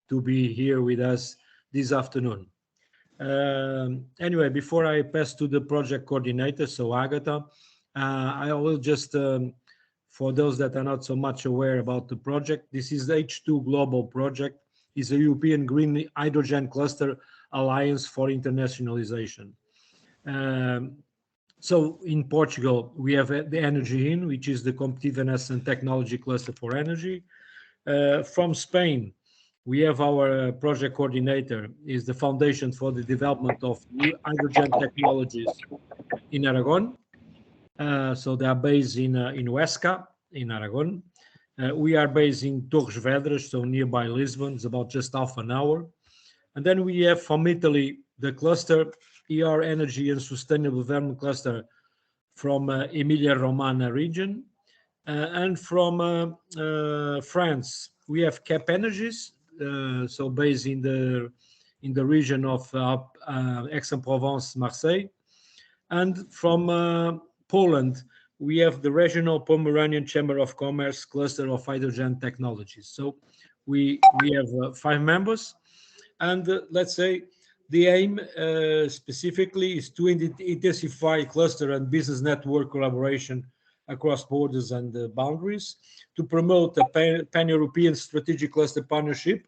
to be here with us this afternoon. Anyway, before I pass to the project coordinator, so Agatha, I will just, for those that are not so much aware about the project, this is the H2GLOBAL project. It's a European Green Hydrogen Cluster Alliance for Internationalization. So in Portugal, we have the Energy In, which is the competitiveness and technology cluster for energy. From Spain, we have our project coordinator, is the Foundation for the Development of New Hydrogen Technologies in Aragon. So they are based in Huesca, in Aragon. We are based in Torres Vedras, so nearby Lisbon. It's about just half an hour. And then we have from Italy, the cluster, ER Energy and Sustainable Development Cluster from Emilia-Romagna region. And from France, we have Cap Energies, so based in the region of Aix-en-Provence, Marseille. And from Poland, we have the Regional Pomeranian Chamber of Commerce Cluster of Hydrogen Technologies. So we have 5 members, and let's say the aim specifically is to intensify cluster and business network collaboration across borders and boundaries, to promote a pan-European strategic cluster partnership,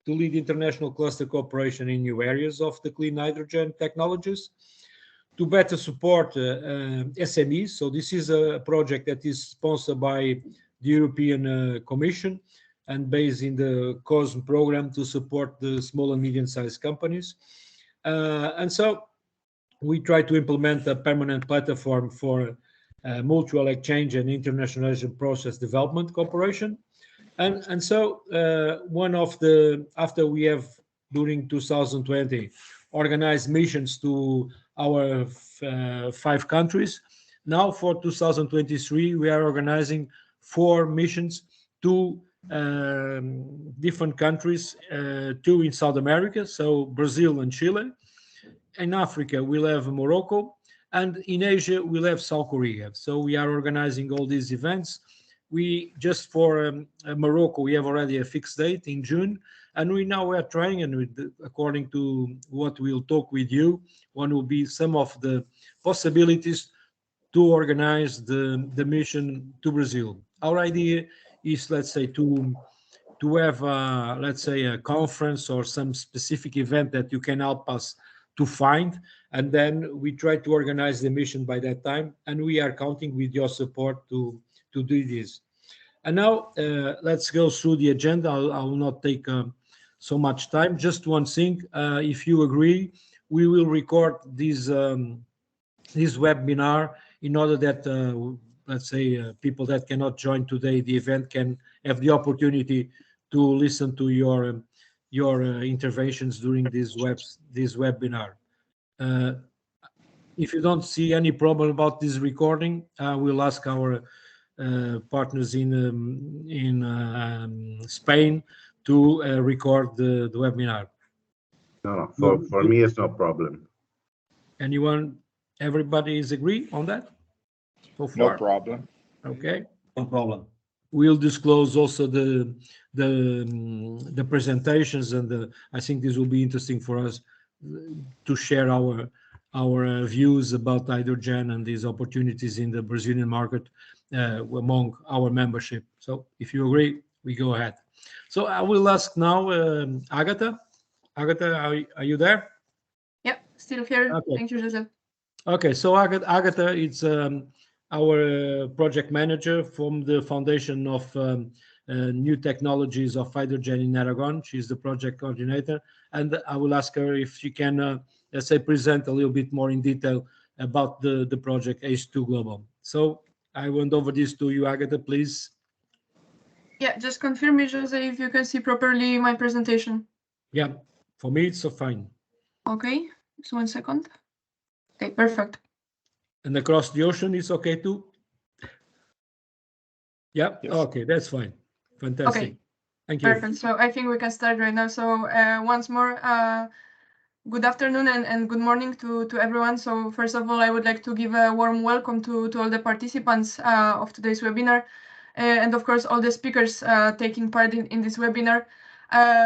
to lead international cluster cooperation in new areas of the clean hydrogen technologies, to better support SMEs. So this is a project that is sponsored by the European Commission and based in the COSME program to support the small and medium-sized companies. And so we try to implement a permanent platform for mutual exchange and internationalization process development cooperation. And so one of the, after we have, during 2020, organized missions to our 5 countries, now for 2023, we are organizing 4 missions to different countries, 2 in South America, so Brazil and Chile. In Africa, we'll have Morocco, and in Asia, we'll have South Korea. So we are organizing all these events. We just for Morocco, we have already a fixed date in June, and we now are trying, and according to what we'll talk with you, one will be some of the possibilities to organize the mission to Brazil. Our idea is, let's say, to have, let's say, a conference or some specific event that you can help us to find, and then we try to organize the mission by that time, and we are counting with your support to do this. And now let's go through the agenda. I will not take so much time. Just one thing, if you agree, we will record this webinar in order that let's say people that cannot join today the event can have the opportunity to listen to your interventions during this webinar. If you don't see any problem about this recording, we'll ask our partners in Spain to record the webinar. No, for me it's no problem. Anyone? Everybody is agree on that? So far? No problem. Okay. No problem. We'll disclose also the presentations, and I think this will be interesting for us to share our views about hydrogen and these opportunities in the Brazilian market among our membership. So if you agree, we go ahead. So I will ask now Agatha. Agatha, are you there? Yeah, still here. Okay. Thank you, Joseph. Okay, so Agatha is our project manager from the Foundation of New Technologies of Hydrogen in Aragon. She's the project coordinator, and I will ask her if she can, let's say, present a little bit more in detail about the project H2GLOBAL. So I went over this to you, Agatha, please. Yeah, just confirm me, Jose, if you can see properly my presentation. Yeah, for me it's so fine. Okay, just 1 second. Okay, perfect. And across the ocean is okay too? Yeah, Yes. Okay, that's fine. Fantastic. Okay. Thank you. Perfect. So I think we can start right now. So once more, good afternoon and good morning to everyone. So first of all, I would like to give a warm welcome to all the participants of today's webinar, and of course all the speakers taking part in this webinar.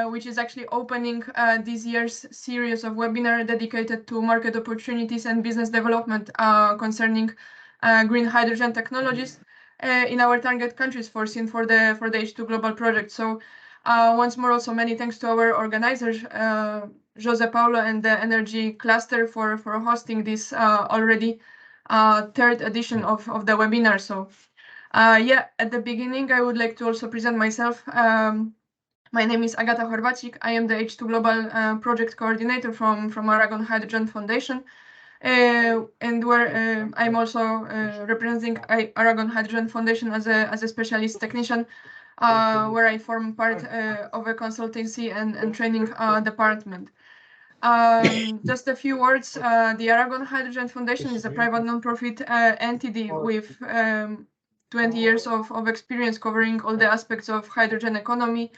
which is actually opening this year's series of webinars dedicated to market opportunities and business development concerning green hydrogen technologies in our target countries foreseen for the H2GLOBAL project. So once more, also many thanks to our organizers, Jose Paulo and the Energy Cluster for hosting this already third edition of the webinar. So yeah, at the beginning, I would like to also present myself. My name is Agata Horvacik. I am the H2GLOBAL project coordinator from Aragon Hydrogen Foundation. And where I'm also representing Aragon Hydrogen Foundation as a specialist technician, where I form part of a consultancy and training department. Just a few words. The Aragon Hydrogen Foundation is a private non-profit entity with 20 years of experience covering all the aspects of hydrogen economy,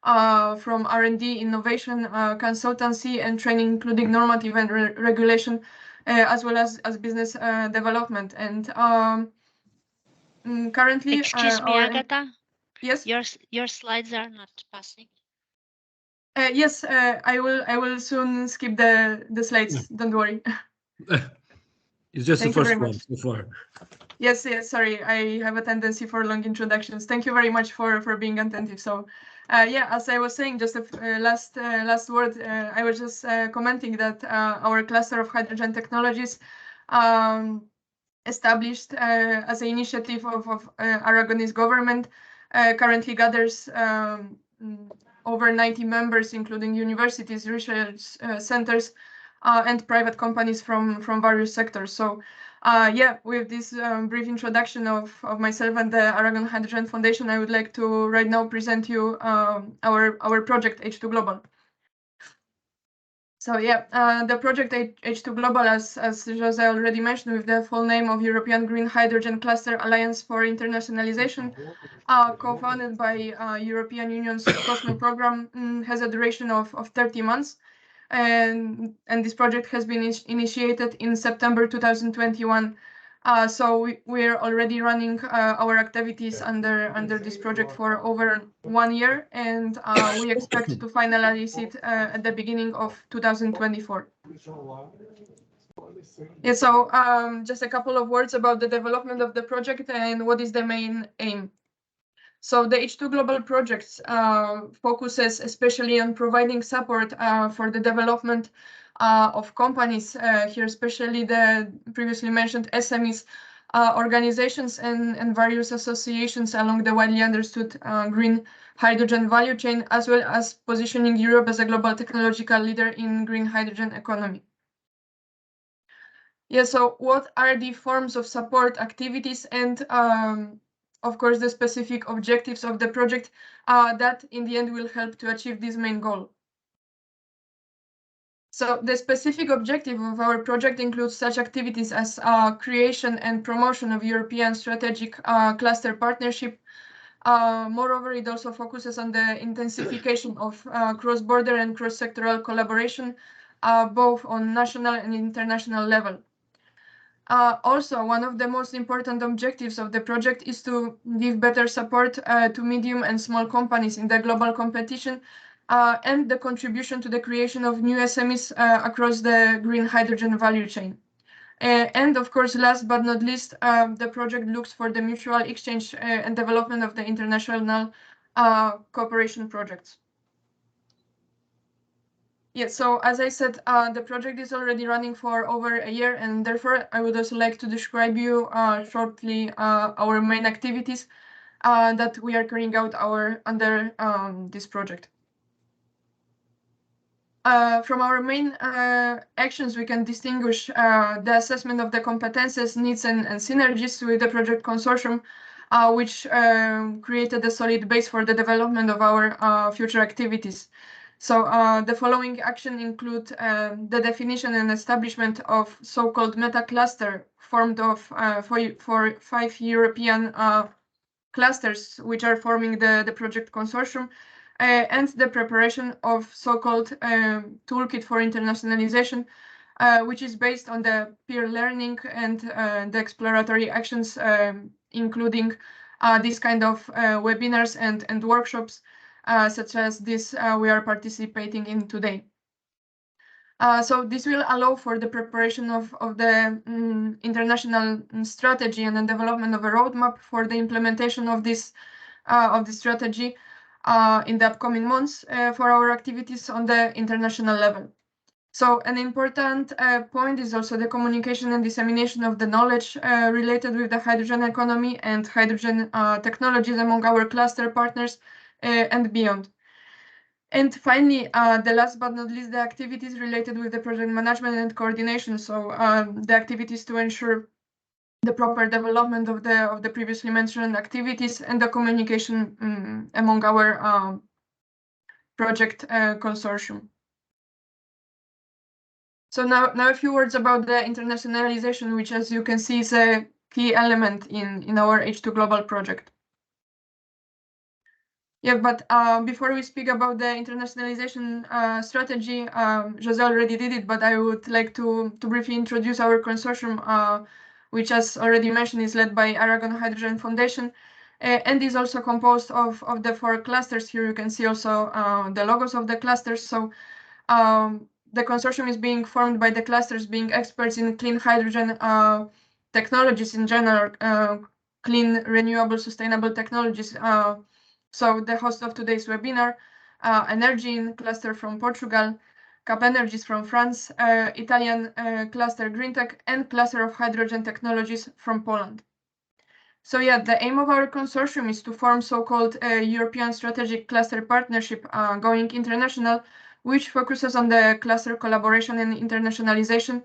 from R&D, innovation, consultancy, and training, including normative and regulation, as well as business development. And currently, excuse me, Agata. Yes. Your slides are not passing. Yes, I will soon skip the slides. Don't worry. It's just Thank the you first very one much. so far. Yes, sorry, I have a tendency for long introductions. Thank you very much for being attentive. So, yeah, as I was saying, just a last word. I was just commenting that our cluster of hydrogen technologies, established as an initiative of Aragonese government, currently gathers over 90 members, including universities, research centers, and private companies from various sectors. So yeah, with this brief introduction of myself and the Aragon Hydrogen Foundation, I would like to right now present you our project H2GLOBAL. So yeah, the project H2GLOBAL, as Jose already mentioned, with the full name of European Green Hydrogen Cluster Alliance for Internationalization, co-founded by European Union's COSME program, has a duration of 30 months. And this project has been initiated in September 2021. So we're already running our activities under this project for over 1 year, and we expect to finalize it at the beginning of 2024. Yeah, so just a couple of words about the development of the project and what is the main aim. So the H2GLOBAL projects focuses especially on providing support for the development of companies, here especially the previously mentioned SMEs, organizations and various associations along the widely understood green hydrogen value chain, as well as positioning Europe as a global technological leader in green hydrogen economy. Yeah, so what are the forms of support activities and of course, the specific objectives of the project that in the end will help to achieve this main goal. So the specific objective of our project includes such activities as creation and promotion of European strategic cluster partnership. Moreover, it also focuses on the intensification of cross-border and cross-sectoral collaboration, both on national and international level. Also, one of the most important objectives of the project is to give better support to medium and small companies in the global competition and the contribution to the creation of new SMEs across the green hydrogen value chain. And of course, last but not least, the project looks for the mutual exchange and development of the international cooperation projects. Yeah, so as I said, the project is already running for over a year, and therefore I would also like to describe you shortly our main activities that we are carrying out under this project. From our main actions, we can distinguish the assessment of the competences, needs, and synergies with the project consortium, which created a solid base for the development of our future activities. So the following action include the definition and establishment of so-called meta cluster formed of for 5 European clusters, which are forming the project consortium, and the preparation of so-called toolkit for internationalization, which is based on the peer learning and the exploratory actions, including this kind of webinars and workshops, such as this we are participating in today. So this will allow for the preparation of the international strategy and the development of a roadmap for the implementation of this strategy in the upcoming months for our activities on the international level. So an important point is also the communication and dissemination of the knowledge related with the hydrogen economy and hydrogen technologies among our cluster partners and beyond. And finally, the last but not least, the activities related with the project management and coordination. So the activities to ensure the proper development of the previously mentioned activities and the communication among our project consortium. So now a few words about the internationalization, which, as you can see, is a key element in our H2GLOBAL project. Yeah, but before we speak about the internationalization strategy, Jose already did it, but I would like to briefly introduce our consortium, which, as already mentioned, is led by Aragon Hydrogen Foundation, and is also composed of the 4 clusters. Here you can see also the logos of the clusters. So the consortium is being formed by the clusters being experts in clean hydrogen technologies in general, clean, renewable, sustainable technologies. So the host of today's webinar, Energy cluster from Portugal, Cap Energies from France, Italian cluster Green Tech, and cluster of hydrogen technologies from Poland. So yeah, the aim of our consortium is to form so-called European Strategic Cluster Partnership going international, which focuses on the cluster collaboration and internationalization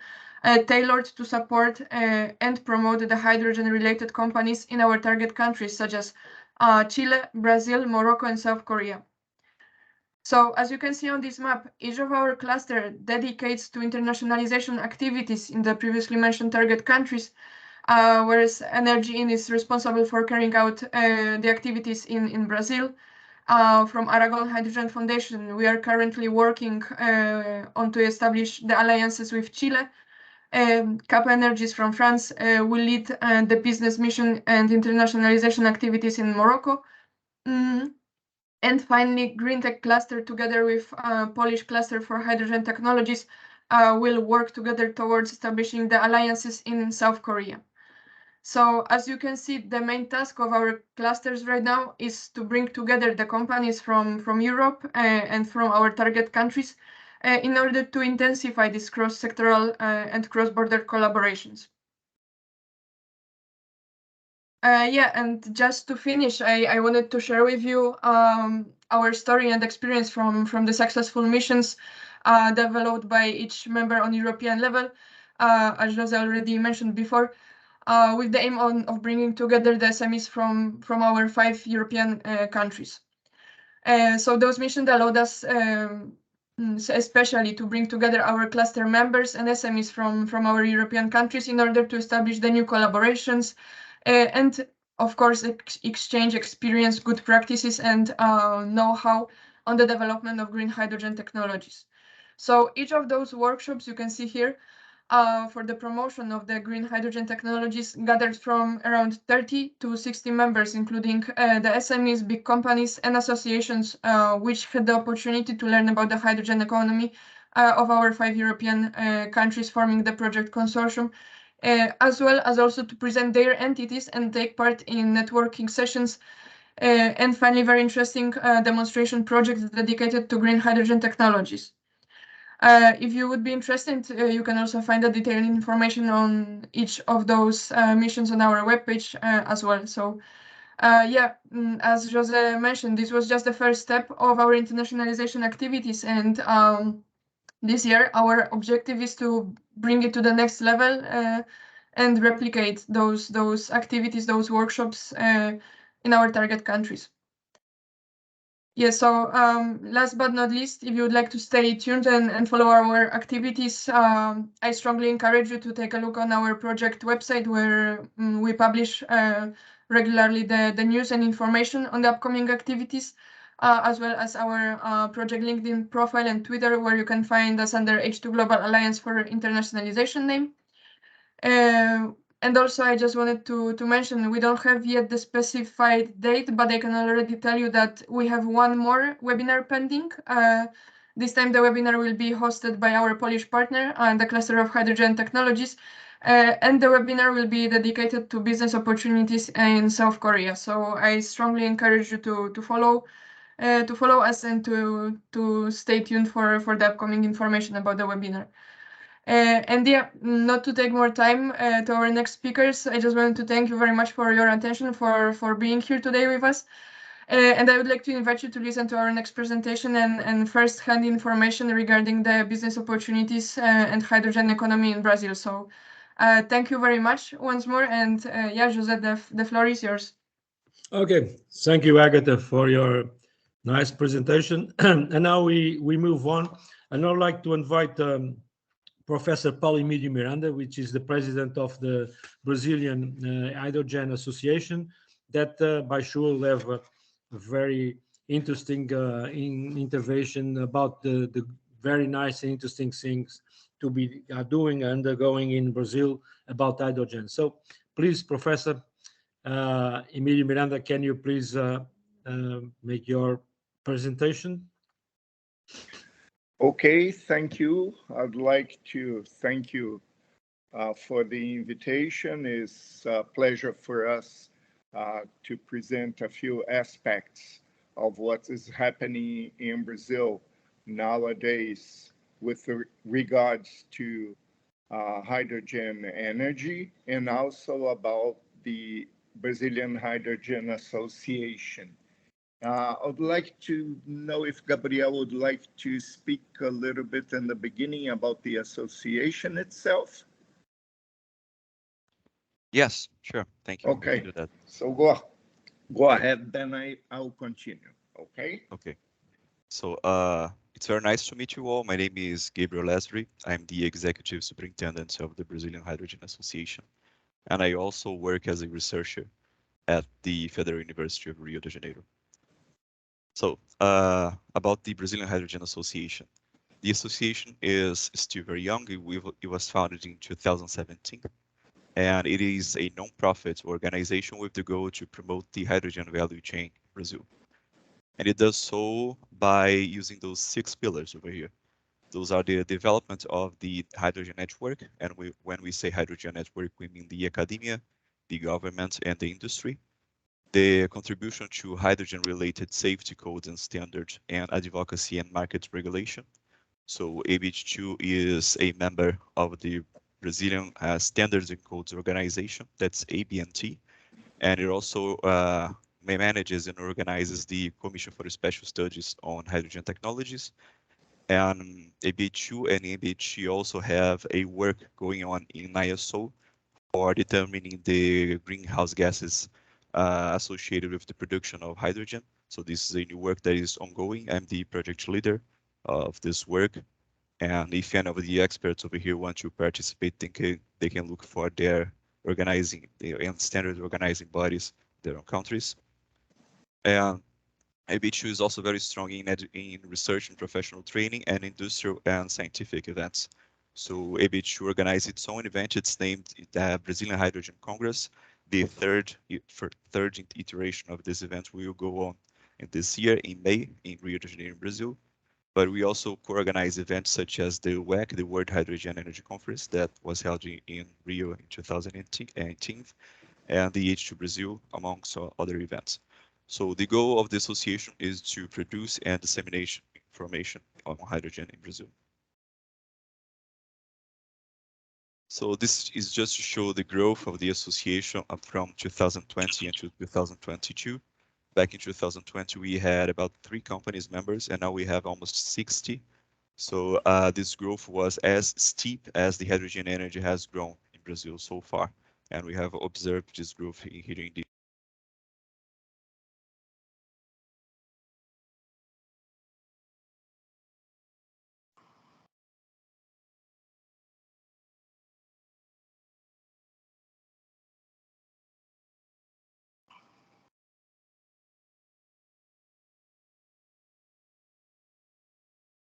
tailored to support and promote the hydrogen-related companies in our target countries, such as Chile, Brazil, Morocco, and South Korea. So as you can see on this map, each of our cluster dedicates to internationalization activities in the previously mentioned target countries, whereas Energy is responsible for carrying out the activities in Brazil. From Aragon Hydrogen Foundation, we are currently working on to establish the alliances with Chile. Cap Energies from France will lead the business mission and internationalization activities in Morocco. And finally, Green Tech Cluster, together with Polish Cluster for Hydrogen Technologies, will work together towards establishing the alliances in South Korea. So as you can see, the main task of our clusters right now is to bring together the companies from Europe and from our target countries in order to intensify these cross-sectoral and cross-border collaborations. Yeah, and just to finish, I wanted to share with you our story and experience from the successful missions developed by each member on European level, as Jose already mentioned before. With the aim of bringing together the SMEs from our 5 European countries. So those missions allowed us especially to bring together our cluster members and SMEs from our European countries in order to establish the new collaborations and, of course, exchange experience, good practices, and know-how on the development of green hydrogen technologies. So each of those workshops you can see here for the promotion of the green hydrogen technologies gathered from around 30 to 60 members, including the SMEs, big companies, and associations, which had the opportunity to learn about the hydrogen economy of our 5 European countries forming the project consortium, as well as also to present their entities and take part in networking sessions. And finally, very interesting demonstration projects dedicated to green hydrogen technologies. If you would be interested, you can also find the detailed information on each of those missions on our webpage as well. So yeah, as Jose mentioned, this was just the first step of our internationalization activities. And this year, our objective is to bring it to the next level and replicate those activities, those workshops in our target countries. Yeah, so last but not least, if you would like to stay tuned and follow our activities, I strongly encourage you to take a look on our project website, where we publish regularly the news and information on the upcoming activities, as well as our project LinkedIn profile and Twitter, where you can find us under H2GLOBAL Alliance for Internationalization name. And also, I just wanted to mention, we don't have yet the specified date, but I can already tell you that we have one more webinar pending. This time the webinar will be hosted by our Polish partner and the cluster of hydrogen technologies. And the webinar will be dedicated to business opportunities in South Korea. So I strongly encourage you to follow us and to stay tuned for the upcoming information about the webinar. And yeah, not to take more time to our next speakers, I just wanted to thank you very much for your attention, for being here today with us. And I would like to invite you to listen to our next presentation and first-hand information regarding the business opportunities and hydrogen economy in Brazil. So thank you very much once more. And yeah, José, the floor is yours. Okay, thank you, Agatha, for your nice presentation. And now we move on. And I'd like to invite Professor Paulo Emílio Miranda, which is the president of the Brazilian Hydrogen Association, that by sure will have a very interesting intervention about the very nice and interesting things to be doing and undergoing in Brazil about hydrogen. So please, Professor Emílio Miranda, can you please make your presentation? Okay, thank you. I'd like to thank you for the invitation. It's a pleasure for us to present a few aspects of what is happening in Brazil nowadays with regards to hydrogen energy, and also about the Brazilian Hydrogen Association. I would like to know if Gabriel would like to speak a little bit in the beginning about the association itself. Yes, sure. Thank you. Okay. I can do that. So go ahead, then I'll continue. Okay. Okay. So it's very nice to meet you all. My name is Gabriel Lesry. I'm the executive superintendent of the Brazilian Hydrogen Association, and I also work as a researcher at the Federal University of Rio de Janeiro. So about the Brazilian Hydrogen Association. The association is still very young. It was founded in 2017, and it is a non-profit organization with the goal to promote the hydrogen value chain in Brazil. And it does so by using those 6 pillars over here. Those are the development of the hydrogen network. And when we say hydrogen network, we mean the academia, the government, and the industry. The contribution to hydrogen-related safety codes and standards, and advocacy and market regulation. So ABH2 is a member of the Brazilian Standards and Codes Organization, that's ABNT, and it also manages and organizes the Commission for Special Studies on Hydrogen Technologies. And ABH2 and ABH also have a work going on in ISO for determining the greenhouse gases associated with the production of hydrogen. So this is a new work that is ongoing. I'm the project leader of this work. And if any of the experts over here want to participate, they can look for their organizing and standard organizing bodies, their own countries. And ABH2 is also very strong in research and professional training and industrial and scientific events. So ABH2 organized its own event. It's named the Brazilian Hydrogen Congress. The third iteration of this event will go on in this year in May in Rio de Janeiro, Brazil. But we also co-organize events such as the WEC, the World Hydrogen Energy Conference, that was held in Rio in 2018, and the H2 Brazil, amongst other events. So the goal of the association is to produce and disseminate information on hydrogen in Brazil. So this is just to show the growth of the association from 2020 into 2022. Back in 2020, we had about 3 companies members, and now we have almost 60. So this growth was as steep as the hydrogen energy has grown in Brazil so far. And we have observed this growth here in the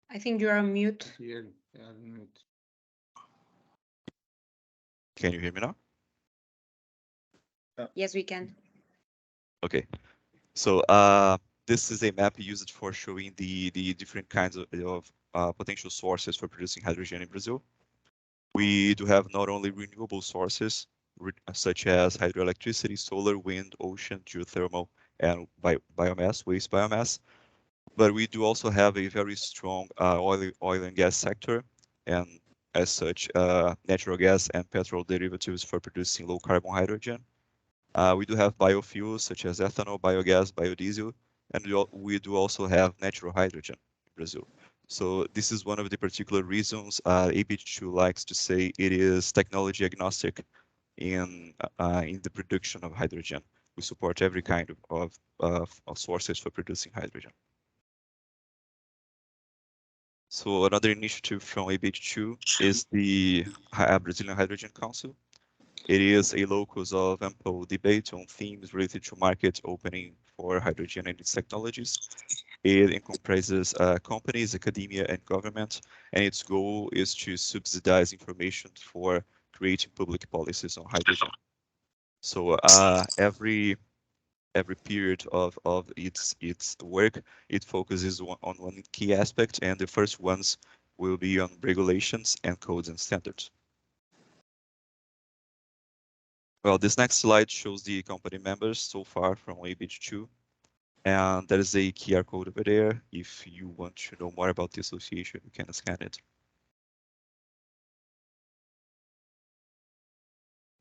I think you're on mute. Can you hear me now? Yes, we can. Okay, so this is a map used for showing the different kinds of potential sources for producing hydrogen in Brazil. We do have not only renewable sources, such as hydroelectricity, solar, wind, ocean, geothermal, and biomass, waste biomass, but we do also have a very strong oil and gas sector, and as such, natural gas and petrol derivatives for producing low carbon hydrogen. We do have biofuels such as ethanol, biogas, biodiesel, and we do also have natural hydrogen in Brazil. So this is one of the particular reasons ABH2 likes to say it is technology agnostic in the production of hydrogen. We support every kind of sources for producing hydrogen. So another initiative from ABH2 is the Brazilian Hydrogen Council. It is a locus of ample debate on themes related to market opening for hydrogen and its technologies. It encompasses companies, academia, and government, and its goal is to subsidize information for creating public policies on hydrogen. So every period of its work, it focuses on one key aspect, and the first ones will be on regulations and codes and standards. Well, this next slide shows the company members so far from ABH2, and there is a QR code over there. If you want to know more about the association, you can scan it.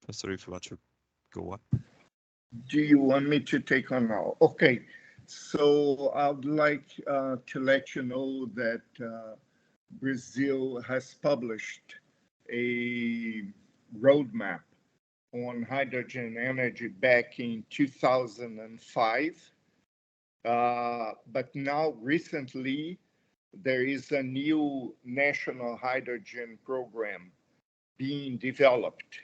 Professor, if you want to go on. Do you want me to take on now? Okay, so I'd like to let you know that Brazil has published a roadmap on hydrogen energy back in 2005. But now recently, there is a new national hydrogen program being developed.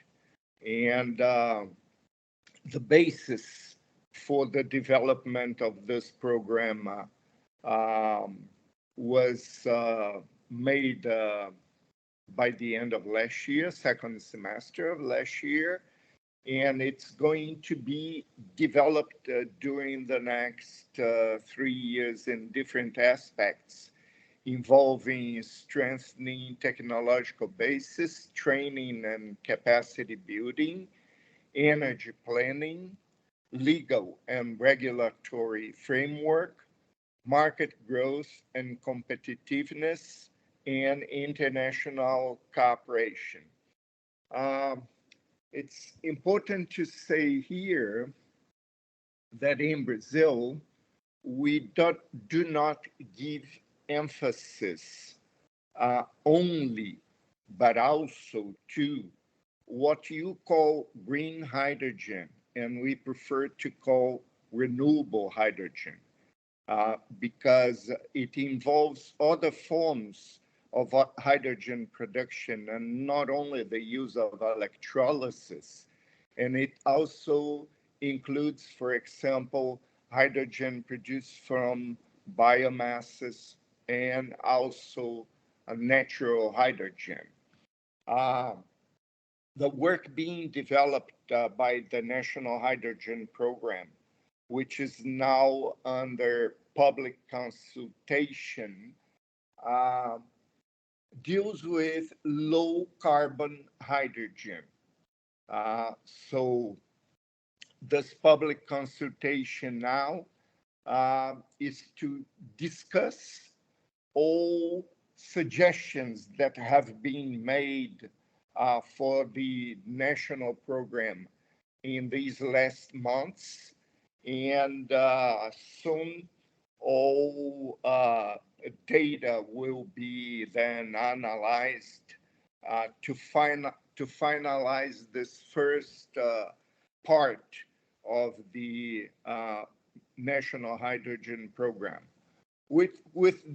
And the basis for the development of this program was made by the end of last year, second semester of last year, and it's going to be developed during the next 3 years in different aspects, involving strengthening technological basis, training and capacity building, energy planning, legal and regulatory framework, market growth and competitiveness, and international cooperation. It's important to say here that in Brazil, we do not give emphasis only, but also to what you call green hydrogen, and we prefer to call renewable hydrogen because it involves other forms of hydrogen production and not only the use of electrolysis. And it also includes, for example, hydrogen produced from biomasses and also a natural hydrogen. The work being developed by the National Hydrogen Program, which is now under public consultation, deals with low carbon hydrogen. So this public consultation now is to discuss all suggestions that have been made for the national program in these last months. And soon all data will be then analyzed to finalize this first part of the National Hydrogen Program. With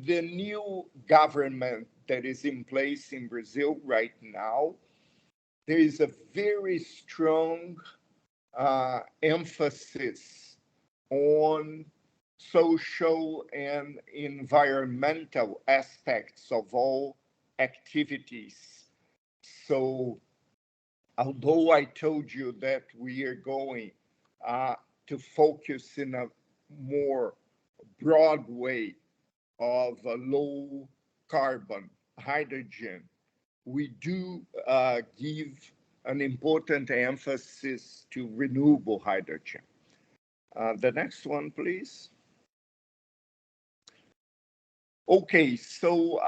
the new government that is in place in Brazil right now, there is a very strong emphasis on social and environmental aspects of all activities. So although I told you that we are going to focus in a more broad way of low carbon hydrogen. We do give an important emphasis to renewable hydrogen. The next one, please. Okay, so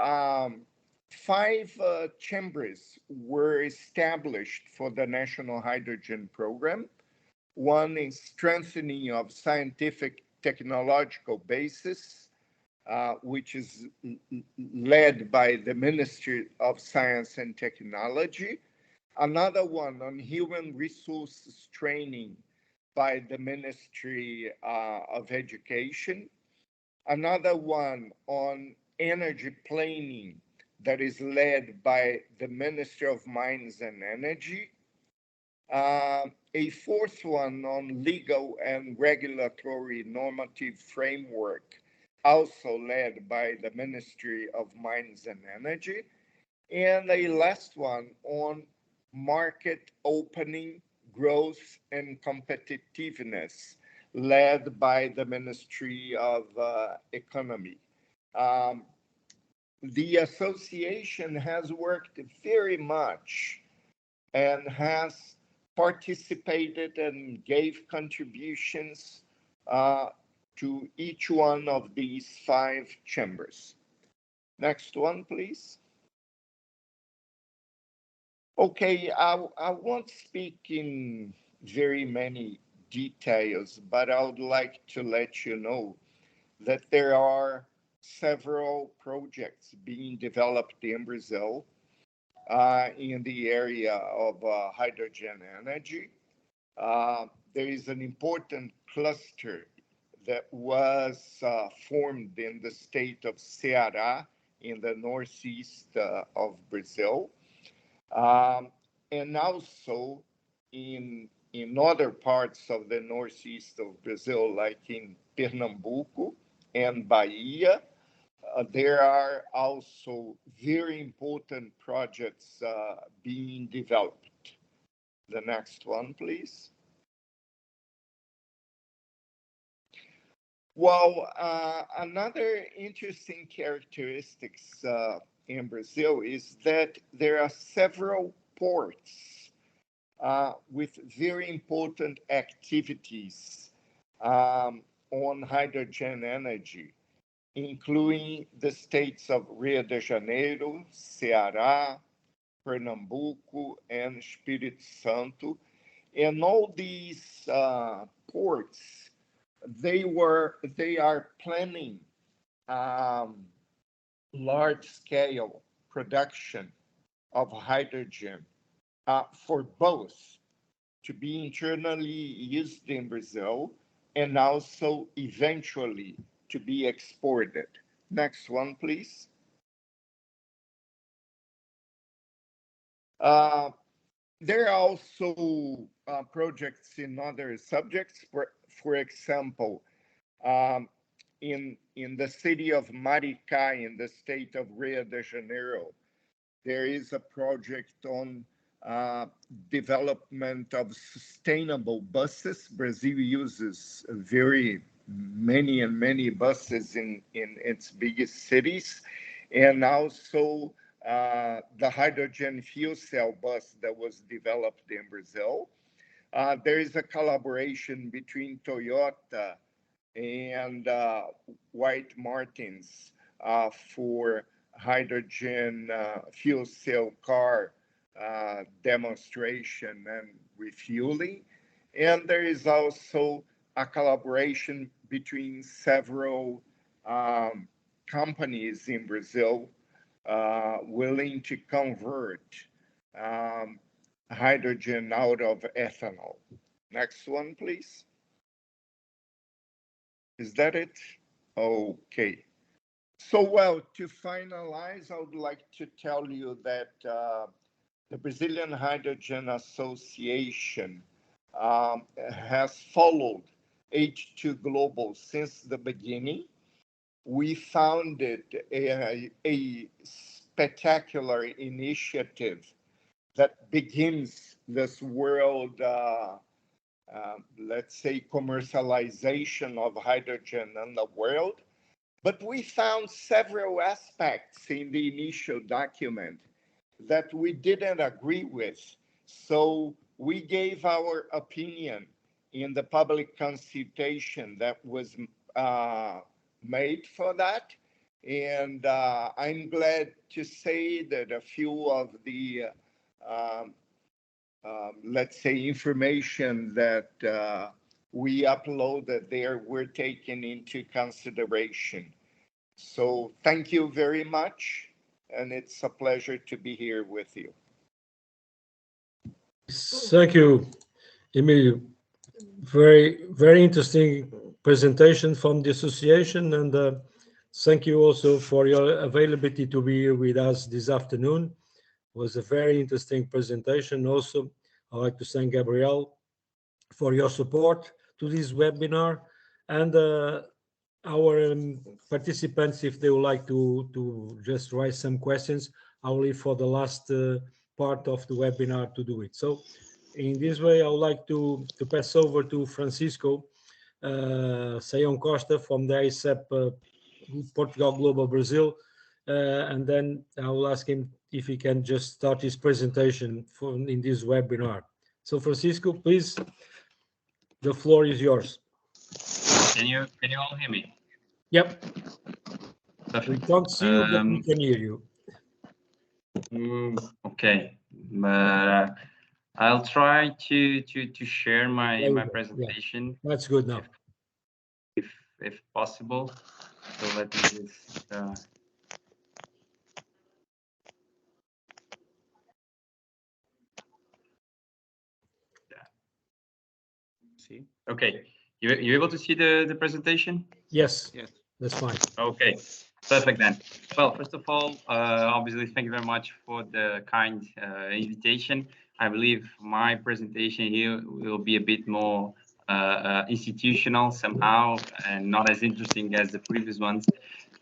5 chambers were established for the National Hydrogen Program. One is strengthening of scientific technological basis, which is led by the Ministry of Science and Technology. Another one on human resources training by the Ministry of Education. Another one on energy planning that is led by the Ministry of Mines and Energy. A fourth one on legal and regulatory normative framework, also led by the Ministry of Mines and Energy. And a last one on market opening, growth, and competitiveness, led by the Ministry of Economy. The association has worked very much and has participated and gave contributions to each one of these 5 chambers. Next one, please. Okay, I won't speak in very many details, but I would like to let you know that there are several projects being developed in Brazil in the area of hydrogen energy. There is an important cluster that was formed in the state of Ceará in the northeast of Brazil. And also in other parts of the northeast of Brazil, like in Pernambuco and Bahia, there are also very important projects being developed. The next one, please. Well, another interesting characteristics in Brazil is that there are several ports with very important activities on hydrogen energy, including the states of Rio de Janeiro, Ceará, Pernambuco, and Espírito Santo. And all these ports, they are planning large-scale production of hydrogen for both to be internally used in Brazil and also eventually to be exported. Next one, please. There are also projects in other subjects. For example, in the city of Maricá, in the state of Rio de Janeiro, there is a project on development of sustainable buses. Brazil uses many buses in its biggest cities, and also the hydrogen fuel cell bus that was developed in Brazil. There is a collaboration between Toyota and White Martins for hydrogen fuel cell car demonstration and refueling. And there is also a collaboration between several companies in Brazil willing to convert hydrogen out of ethanol. Next one, please. Is that it? Okay. So, well, to finalize, I would like to tell you that the Brazilian Hydrogen Association has followed H2GLOBAL since the beginning. We founded a spectacular initiative that begins this world let's say, commercialization of hydrogen in the world. But we found several aspects in the initial document that we didn't agree with. So we gave our opinion in the public consultation that was made for that. And I'm glad to say that a few of the, let's say, information that we uploaded there were taken into consideration. So thank you very much. And it's a pleasure to be here with you. Thank you, Emilio. Very interesting presentation from the association, and thank you also for your availability to be here with us this afternoon. It was a very interesting presentation. Also, I'd like to thank Gabrielle for your support to this webinar, and our participants, if they would like to just raise some questions, I'll leave for the last part of the webinar to do it. So in this way, I would like to pass over to Francisco Saião Costa from the AICEP Portugal Global Brazil, and then I will ask him if he can just start his presentation in this webinar. So Francisco, please, the floor is yours. Can you all hear me? Yep. Perfect. We can't see you, but we can hear you. Okay, but I'll try to share my presentation. Yeah. That's good now. If possible. So let me just see. Okay, you able to see the presentation? Yes. That's fine. Okay, perfect then. Well, first of all, obviously, thank you very much for the kind invitation. I believe my presentation here will be a bit more institutional somehow, and not as interesting as the previous ones.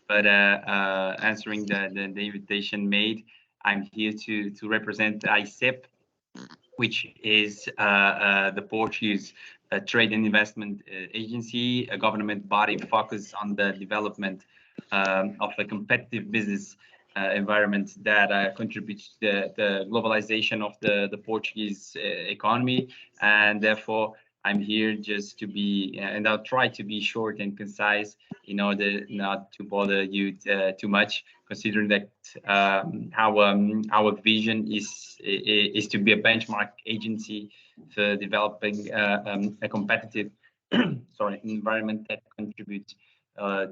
But answering the invitation made, I'm here to represent AICEP, which is the Portuguese Trade and Investment Agency, a government body focused on the development of a competitive business environment that contributes to the globalization of the Portuguese economy. And therefore, I'm here just to be, and I'll try to be short and concise in order not to bother you too much, considering that our vision is to be a benchmark agency for developing a competitive environment that contributes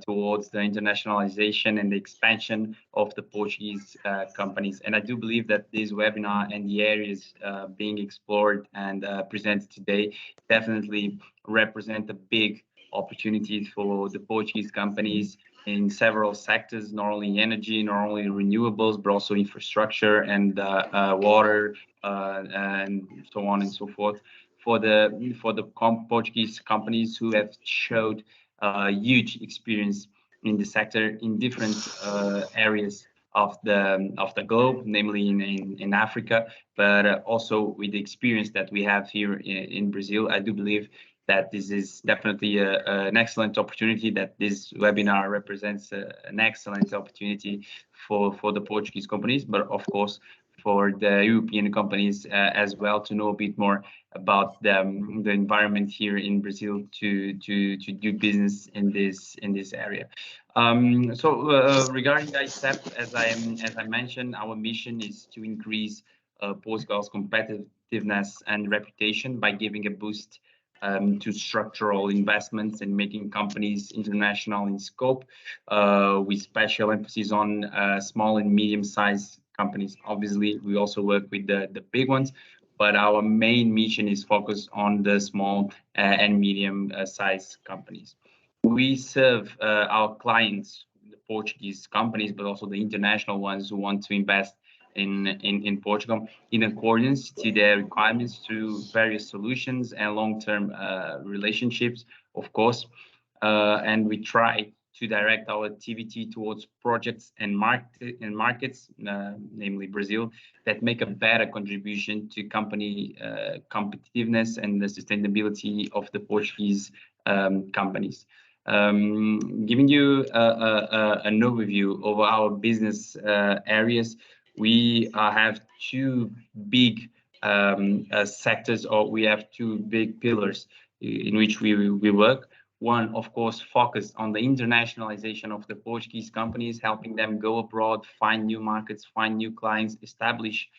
towards the internationalization and the expansion of the Portuguese companies. And I do believe that this webinar and the areas being explored and presented today definitely represent a big opportunity for the Portuguese companies in several sectors, not only energy, not only renewables, but also infrastructure and water and so on and so forth. For the Portuguese companies who have showed huge experience in the sector in different areas of the globe, namely in Africa, but also with the experience that we have here in Brazil. I do believe that this is definitely an excellent opportunity, that this webinar represents an excellent opportunity for the Portuguese companies, but of course for the European companies as well, to know a bit more about the environment here in Brazil to do business in this area. Regarding AICEP, as I mentioned, our mission is to increase Portugal's competitiveness and reputation by giving a boost to structural investments and making companies international in scope, with special emphasis on small and medium-sized companies. Obviously, we also work with the big ones, but our main mission is focused on the small and medium-sized companies. We serve our clients, the Portuguese companies, but also the international ones who want to invest in Portugal in accordance to their requirements through various solutions and long-term relationships, of course. And we try to direct our activity towards projects and markets, namely Brazil, that make a better contribution to company competitiveness and the sustainability of the Portuguese companies. Giving you an overview of our business areas, we have two big sectors, or we have two big pillars in which we work. One, of course, focused on the internationalization of the Portuguese companies, helping them go abroad, find new markets, find new clients, establish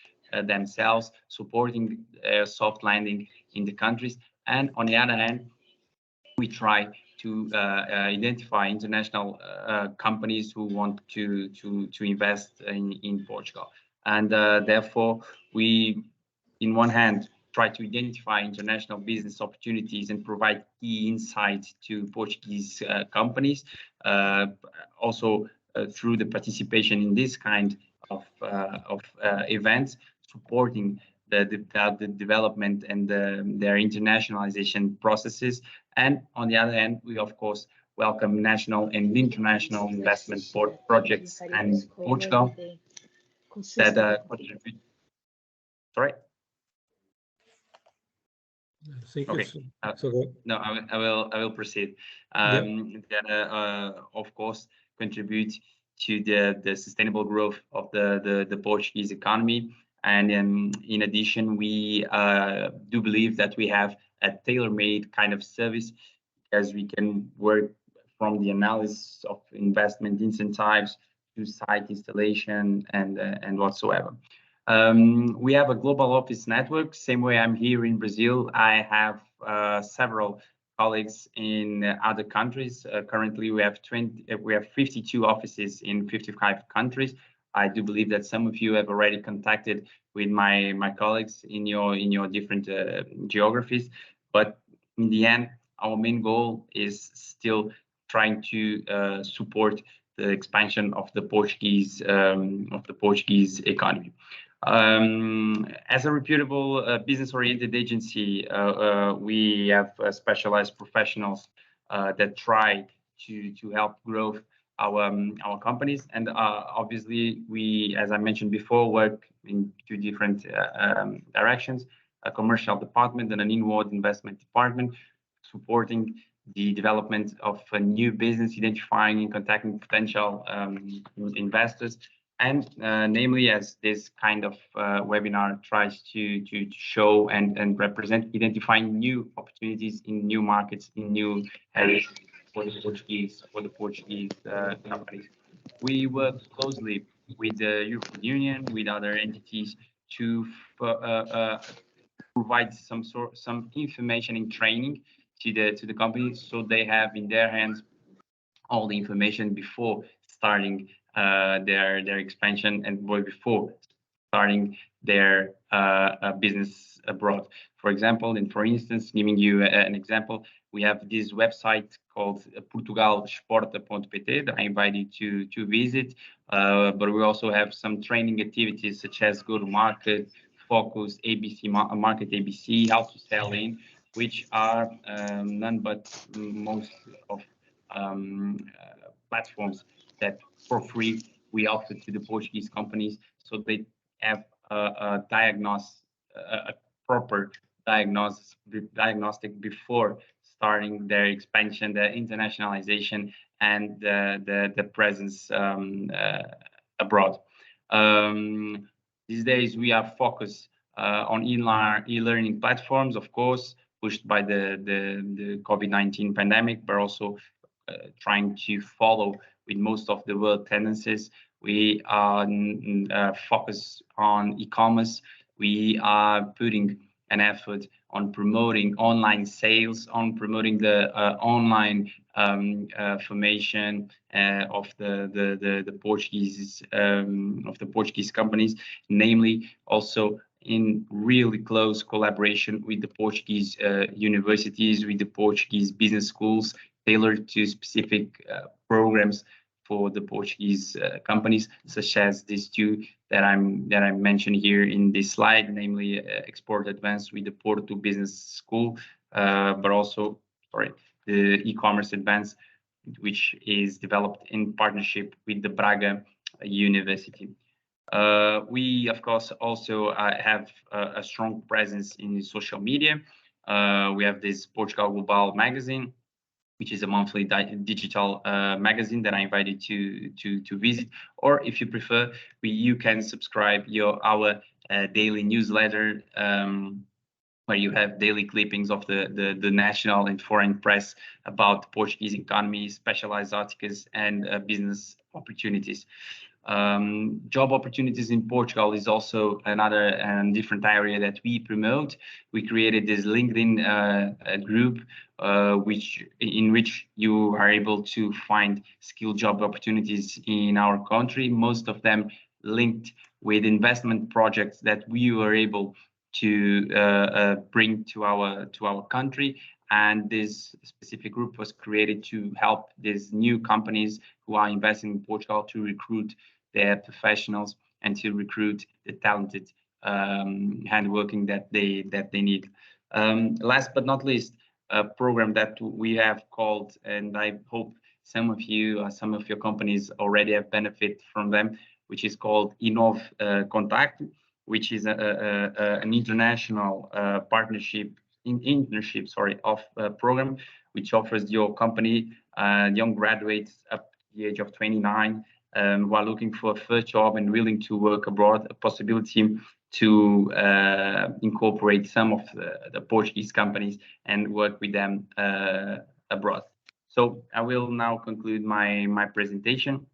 themselves, supporting soft landing in the countries. And on the other hand, we try to identify international companies who want to invest in Portugal. And therefore, we, in one hand, try to identify international business opportunities and provide key insights to Portuguese companies, also through the participation in this kind of events, supporting the development and their internationalization processes. And on the other hand, we of course welcome national and international investment projects and Portugal that contribute. Sorry. Okay. No, I will proceed. That of course contribute to the sustainable growth of the Portuguese economy. And in addition, we do believe that we have a tailor-made kind of service, as we can work from the analysis of investment incentives to site installation and whatsoever. We have a global office network. Same way I'm here in Brazil, I have several colleagues in other countries. Currently, we have 52 offices in 55 countries. I do believe that some of you have already contacted with my colleagues in your different geographies. But in the end, our main goal is still trying to support the expansion of the Portuguese economy. As a reputable business-oriented agency, we have specialized professionals that try to help grow our companies, and obviously we, as I mentioned before, work in two different directions: a commercial department and an inward investment department, supporting the development of a new business, identifying and contacting potential investors, and namely, as this kind of webinar tries to show and represent, identifying new opportunities in new markets, in new areas for the Portuguese companies. We work closely with the European Union, with other entities, to provide some information and training to the companies, so they have in their hands all the information before starting their expansion and before starting their business abroad. For example, and for instance, giving you an example, we have this website called portugalexporta.pt that I invite you to visit. But we also have some training activities such as go-to-market, focus, ABC, market ABC, how to sell in, which are none but most of platforms that for free we offer to the Portuguese companies, so they have a proper diagnostic before starting their expansion, their internationalization, and the presence abroad. These days we are focused on e-learning platforms, of course, pushed by the COVID-19 pandemic, but also trying to follow with most of the world tendencies. We are focused on e-commerce. We are putting an effort on promoting online sales, on promoting the online formation of the Portuguese companies, namely also in really close collaboration with the Portuguese universities, with the Portuguese business schools, tailored to specific programs for the Portuguese companies, such as these two that I mentioned here in this slide, namely Export Advanced with the Porto Business School, but also, the e-commerce advanced which is developed in partnership with the Braga University. We, of course, also have a strong presence in social media. We have this H2 Global magazine, which is a monthly digital magazine that I invite you to visit. Or if you prefer, you can subscribe our daily newsletter, where you have daily clippings of the national and foreign press about the Portuguese economy, specialized articles, and business opportunities. Job opportunities in Portugal is also another and different area that we promote. We created this LinkedIn group, in which you are able to find skilled job opportunities in our country, most of them linked with investment projects that we were able to bring to our country. And this specific group was created to help these new companies who are investing in Portugal to recruit their professionals and to recruit the talented handworking that they need. Last but not least, a program that we have called, and I hope some of you, some of your companies already have benefit from them, which is called Inov Contact, which is an international internship of program, which offers your company young graduates up to the age of 29 who are looking for a first job and willing to work abroad, a possibility to incorporate some of the Portuguese companies and work with them abroad. So I will now conclude my presentation,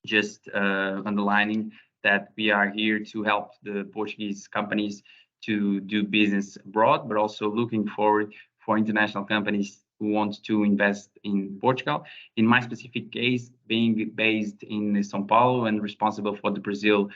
just underlining that we are here to help the Portuguese companies to do business abroad, but also looking forward for international companies who want to invest in Portugal. In my specific case, being based in São Paulo and responsible for the Brazil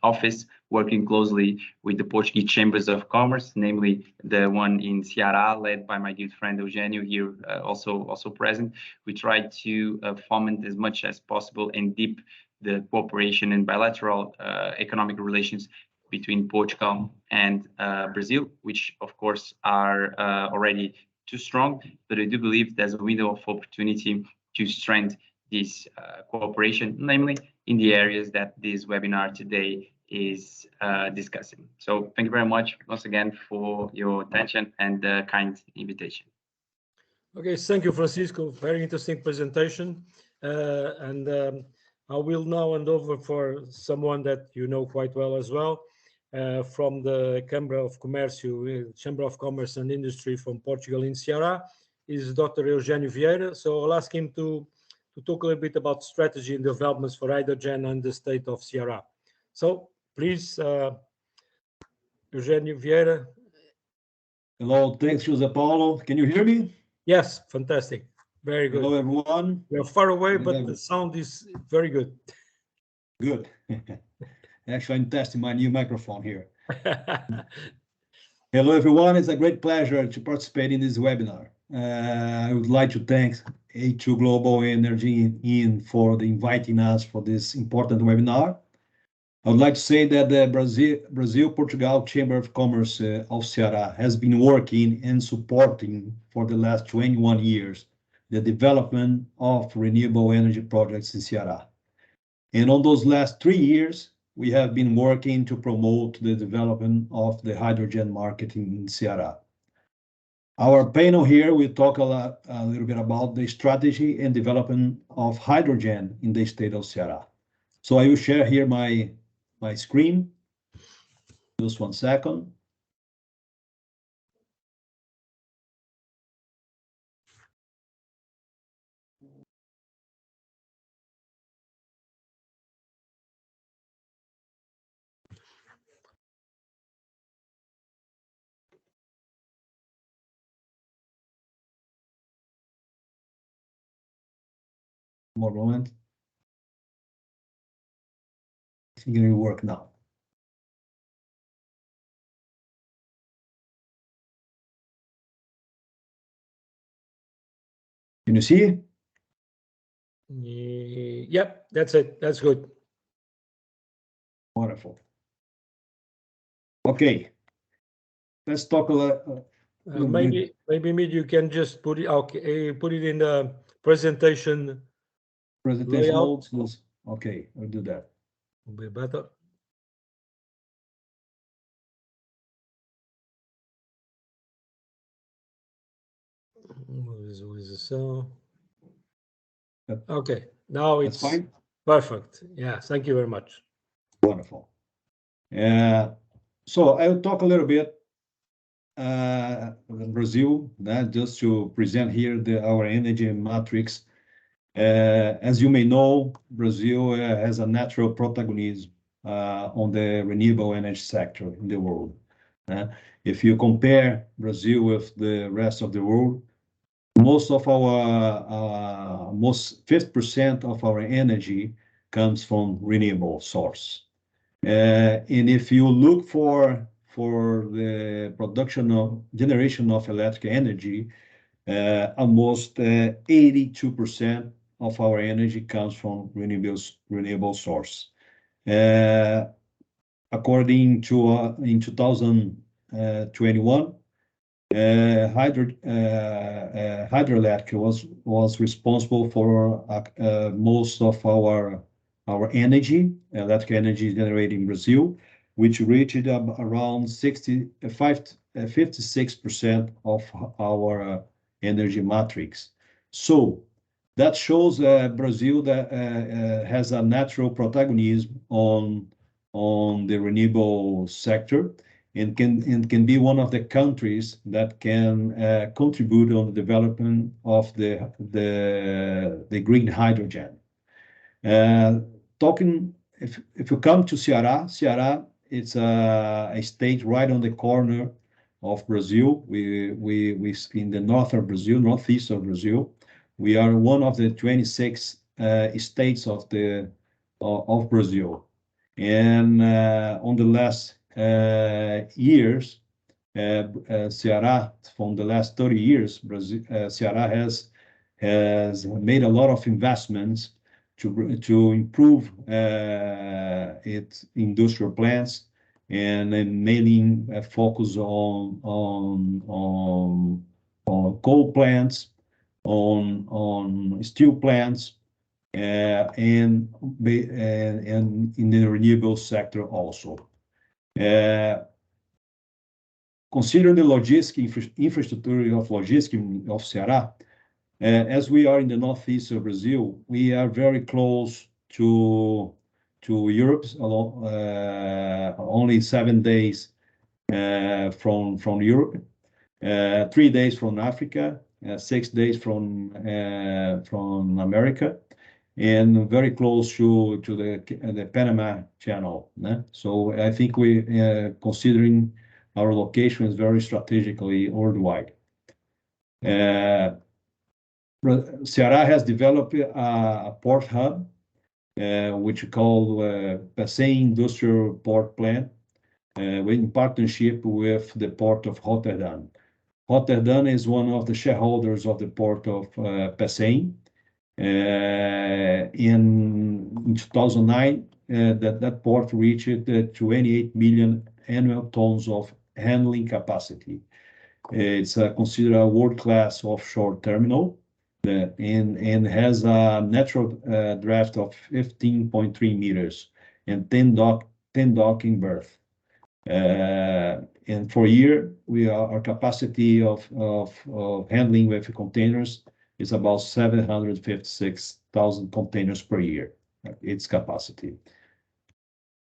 office, working closely with the Portuguese Chambers of Commerce, namely the one in Ceará, led by my good friend Hidrogénio here, also present. We try to foment as much as possible and deep the cooperation and bilateral economic relations between Portugal and Brazil, which of course are already too strong, but I do believe there's a window of opportunity to strengthen this cooperation, namely in the areas that this webinar today is discussing. So thank you very much once again for your attention and the kind invitation. Okay, thank you, Francisco. Very interesting presentation. I will now hand over for someone that you know quite well as well, from the Câmara of Comércio, Chamber of Commerce and Industry from Portugal in Ceará, is Dr. Hidrogênio Vieira. So I'll ask him to talk a little bit about strategy and developments for hydrogen and the state of Ceará. So please, Hidrogênio Vieira. Hello, thanks, José Paulo. Can you hear me? Yes, fantastic. Very good. Hello, everyone. We are far away, but the sound is very good. Good. Actually, I'm testing my new microphone here. Hello, everyone. It's a great pleasure to participate in this webinar. I would like to thank H2GLOBAL Energy for inviting us for this important webinar. I would like to say that the Brazil-Portugal Chamber of Commerce of Ceará has been working and supporting for the last 21 years the development of renewable energy projects in Ceará. And on those last 3 years, we have been working to promote the development of the hydrogen market in Ceará. Our panel here will talk a little bit about the strategy and development of hydrogen in the state of Ceará. So I will share here my screen. Just 1 second. More moment. I think it will work now. Can you see? Yep, that's it. That's good. Wonderful. Okay. Let's talk a little maybe you can just put it in the presentation Presentation layout notes. Okay, I'll do that. will be better. Visualization. Yep. Okay, now That's it's fine. perfect. Yeah, thank you very much. Wonderful. So I'll talk a little bit Brazil, just to present here our energy matrix. As you may know, Brazil has a natural protagonism on the renewable energy sector in the world. If you compare Brazil with the rest of the world, most 50% of our energy comes from renewable source. And if you look for the generation of electric energy, almost 82% of our energy comes from renewable source. According to in 2021, hydroelectric was responsible for most of our energy, electric energy generated in Brazil, which reached around 56% of our energy matrix. So that shows Brazil that has a natural protagonism on the renewable sector, and can be one of the countries that can contribute on the development of the green hydrogen. If you come to Ceará, it's a state right on the corner of Brazil. We in the north of Brazil, northeast of Brazil. We are one of the 26 states of Brazil, and on the last years, Ceará, from the last 30 years, Ceará has made a lot of investments to improve its industrial plants, and mainly focus on coal plants, on steel plants, and in the renewable sector also. Considering the logistic infrastructure of logistics of Ceará, as we are in the northeast of Brazil, we are very close to Europe, only 7 days from Europe, 3 days from Africa, 6 days from America, and very close to the Panama Channel. So I think we considering our location is very strategically worldwide. Ceará has developed a port hub, which we call PMEs Industrial Port Plant, in partnership with the Port of Rotterdam. Rotterdam is one of the shareholders of the Port of PMEs. In 2009, that port reached 28 million annual tons of handling capacity. It's considered a world-class offshore terminal, and has a natural draft of 15.3 meters and 10 docking berths. And for a year, our capacity of handling with containers is about 756,000 containers per year. Its capacity.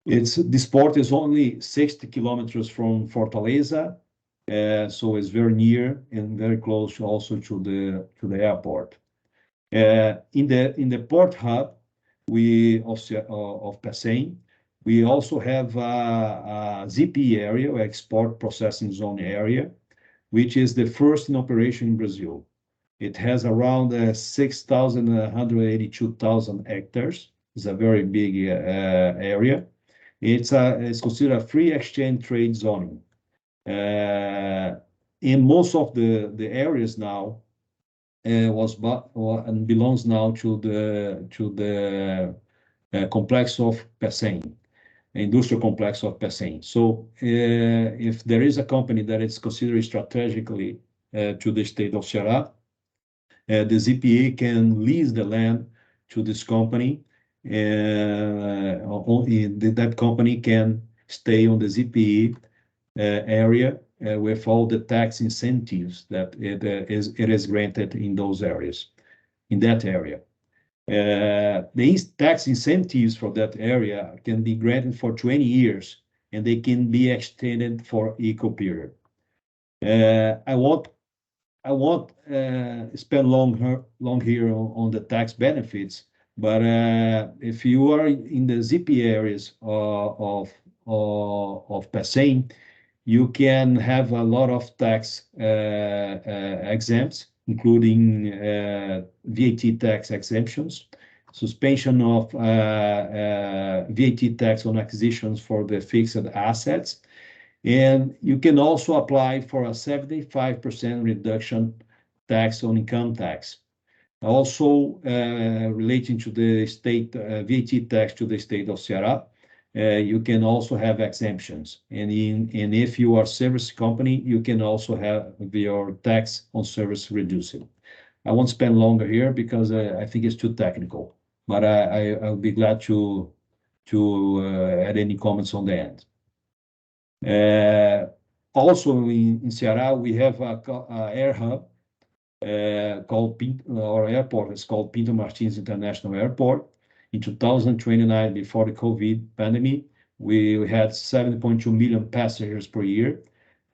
This port is only 60 kilometers from Fortaleza, so it's very near and very close also to the airport. In the port hub of PMEs, we also have a ZP area, export processing zone area, which is the first in operation in Brazil. It has around 6,182,000 hectares. It's a very big area. It's considered a free exchange trade zone. In most of the areas now belongs now to the complex of PMEs, industrial complex of PMEs. So if there is a company that is considered strategically to the state of Ceará, The ZPA can lease the land to this company, that company can stay on the ZPA area with all the tax incentives that it is granted in those areas, in that area. The tax incentives for that area can be granted for 20 years, and they can be extended for equal period. I won't spend long here on the tax benefits, but if you are in the ZPA areas of PECEM, you can have a lot of tax exempts, including VAT tax exemptions, suspension of VAT tax on acquisitions for the fixed assets, and you can also apply for a 75% reduction tax on income tax. Also, relating to the state VAT tax to the state of Ceará, you can also have exemptions. And if you are a service company, you can also have your tax on service reduced. I won't spend longer here because I think it's too technical, but I'll be glad to add any comments on the end. Also in Ceará, we have a air hub called our airport is called Pinto Martins International Airport. In 2029, before the COVID pandemic, we had 7.2 million passengers per year,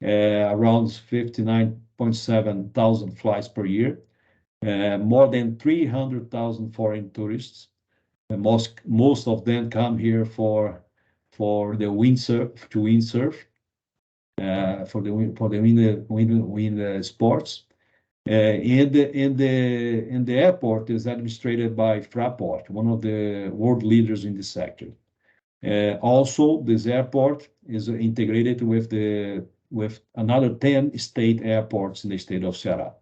around 59.7 thousand flights per year, more than 300,000 foreign tourists. Most of them come here for the windsurf, for the wind sports. And the airport is administered by Fraport, one of the world leaders in this sector. Also, this airport is integrated with another 10 state airports in the state of Ceará.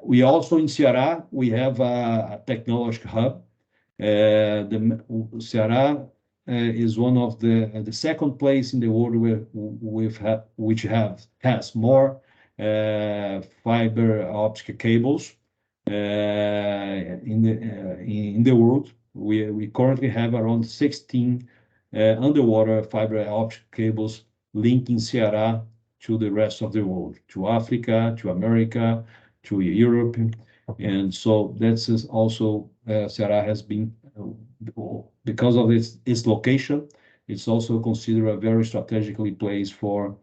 We also in Ceará, we have a technology hub. Ceará is one of the second place in the world which has more fiber optic cables in the world. We currently have around 16 underwater fiber optic cables linking Ceará to the rest of the world, to Africa, to America, to Europe, and so that's also Ceará has been, because of its location, it's also considered a very strategically placed for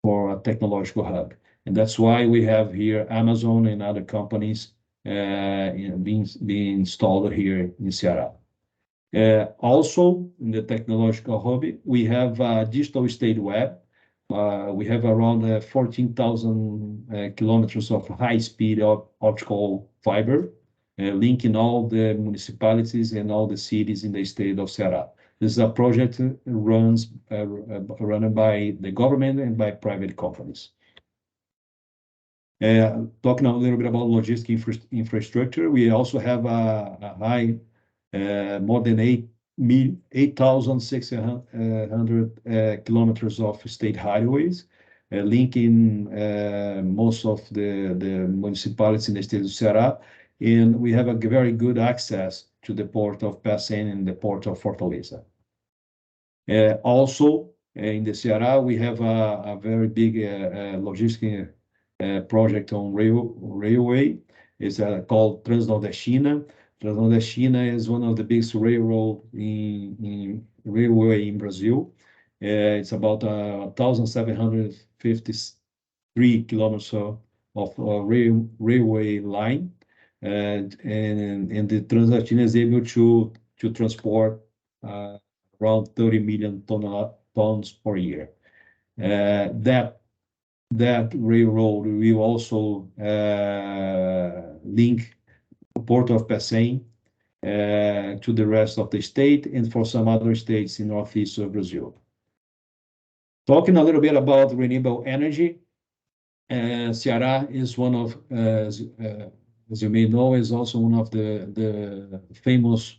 a technological hub. And that's why we have here Amazon and other companies being installed here in Ceará. Also, in the technological hub, we have a digital state web. We have around 14,000 kilometers of high-speed optical fiber, linking all the municipalities and all the cities in the state of Ceará. This is a project run by the government and by private companies. Talking a little bit about logistic infrastructure, we also have a high, more than 8,600 kilometers of state highways, linking most of the municipalities in the state of Ceará. And we have a very good access to the port of PECEM and the port of Fortaleza. Also, in the Ceará, we have a very big logistic project on railway. It's called Transnordestina. Transnordestina is one of the biggest railway in Brazil. It's about 1,753 kilometers of railway line. And the Transnordestina is able to transport around 30 million tons per year. That railroad will also link the port of PECEM to the rest of the state and for some other states in northeast of Brazil. Talking a little bit about renewable energy, Ceará is one of, as you may know, is also one of the famous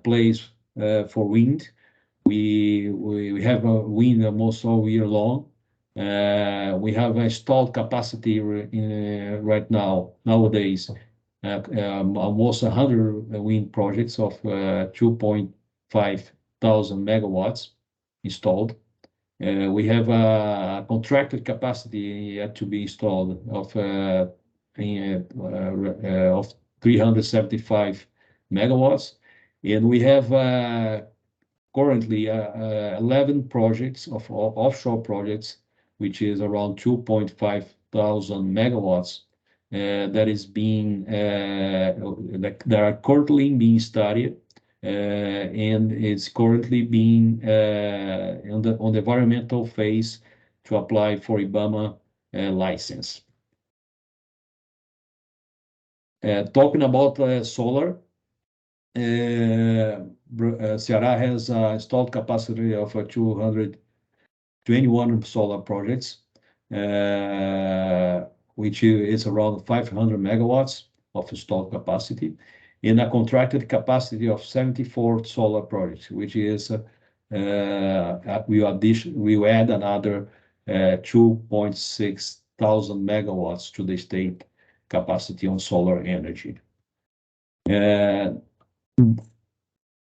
place for wind. We have a wind almost all year long. We have installed capacity right now, nowadays, almost 100 wind projects of 2.5 thousand megawatts installed. We have a contracted capacity yet to be installed of 375 megawatts, and we have currently 11 projects of offshore projects, which is around 2.5 thousand megawatts that are currently being studied, and it's currently being on the environmental phase to apply for IBAMA license. Talking about solar, Ceará has installed capacity of 221 solar projects, which is around 500 megawatts of installed capacity, in a contracted capacity of 74 solar projects, which is we add another 2.6 thousand megawatts to the state capacity on solar energy.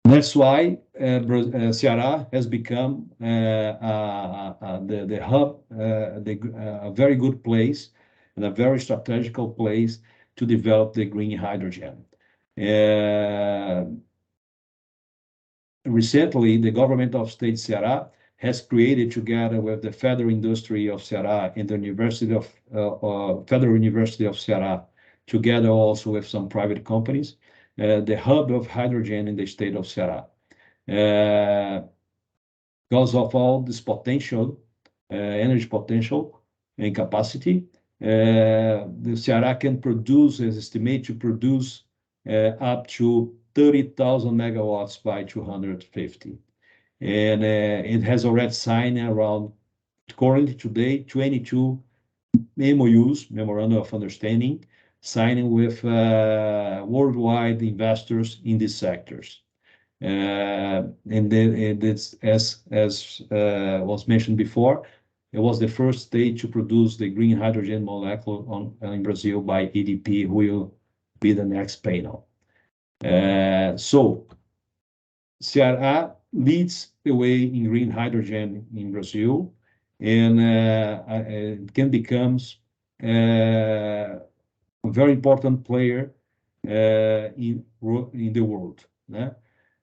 That's why Ceará has become the hub, a very good place and a very strategical place to develop the green hydrogen. Recently, the government of State Ceará has created, together with the Federal Industry of Ceará and the Federal University of Ceará, together also with some private companies, the hub of hydrogen in the state of Ceará. Because of all this potential, energy potential and capacity, the Ceará can produce, is estimated to produce up to 30,000 megawatts by 250. And it has already signed around, currently today, 22 MOUs, Memorandum of Understanding, signing with worldwide investors in these sectors. And then it's, as was mentioned before, it was the first state to produce the green hydrogen molecule in Brazil by EDP, who will be the next panel. So Ceará leads the way in green hydrogen in Brazil, and it can become a very important player in the world.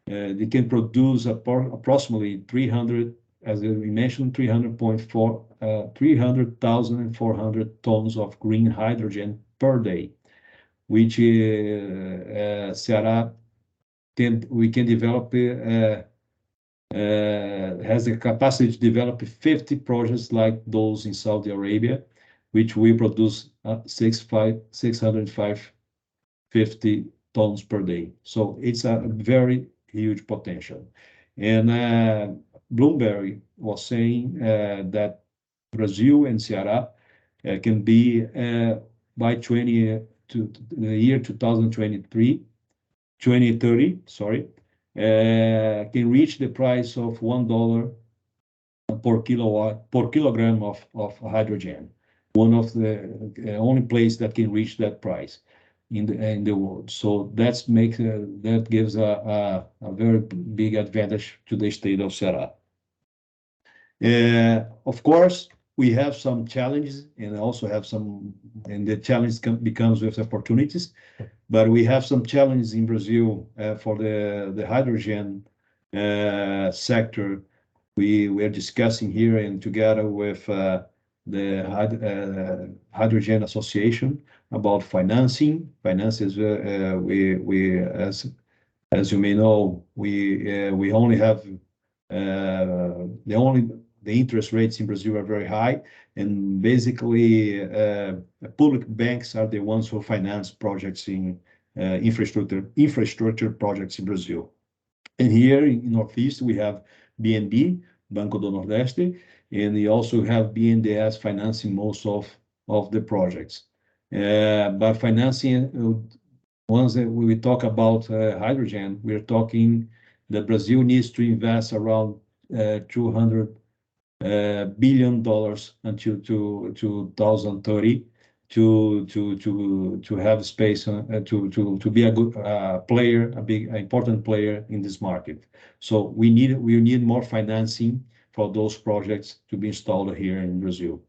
They can produce approximately 300, as we mentioned, 300,400 tons of green hydrogen per day, which Ceará we can develop, has the capacity to develop 50 projects like those in Saudi Arabia, which we produce 650 tons per day. So it's a very huge potential. And Bloomberg was saying that Brazil and Ceará can be by the year 2030, sorry, can reach the price of $1 per kilogram of hydrogen. One of the only place that can reach that price in the world. So that gives a very big advantage to the state of Ceará. Of course, we have some challenges and also have some, and the challenge becomes with opportunities. But we have some challenges in Brazil for the hydrogen sector. We are discussing here and together with the Hydrogen Association about financing. Finances, as you may know, we only have the interest rates in Brazil are very high, and basically public banks are the ones who finance projects in infrastructure projects in Brazil. And here in Northeast we have BNB, Banco do Nordeste, and we also have BNDES financing most of the projects. But financing, once we talk about hydrogen, we're talking that Brazil needs to invest around 200 billion until 2030 to have space to be a good player, important player in this market. So we need more financing for those projects to be installed here in Brazil.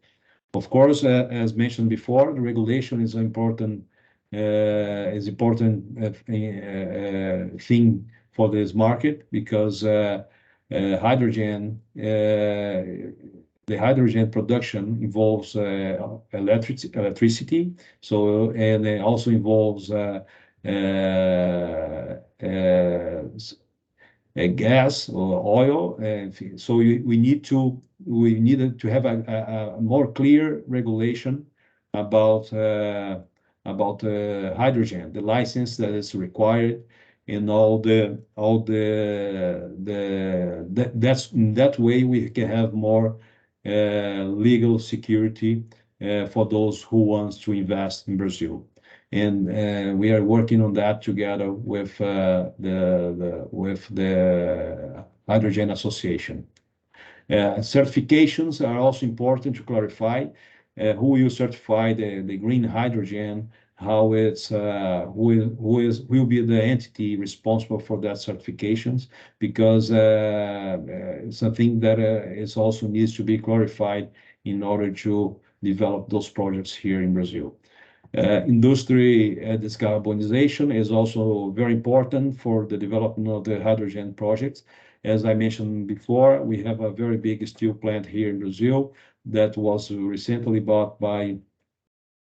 Of course, as mentioned before, the regulation is an important thing for this market, because hydrogen, the hydrogen production involves electricity, so, and it also involves gas or oil, and so we need to have a more clear regulation about hydrogen, the license that is required, and that's that way we can have more legal security for those who wants to invest in Brazil. And we are working on that together with the Hydrogen Association. Certifications are also important to clarify who will certify the green hydrogen, how it's who will be the entity responsible for that certifications, because something that is also needs to be clarified in order to develop those projects here in Brazil. Industry decarbonization is also very important for the development of the hydrogen projects. As I mentioned before, we have a very big steel plant here in Brazil that was recently bought by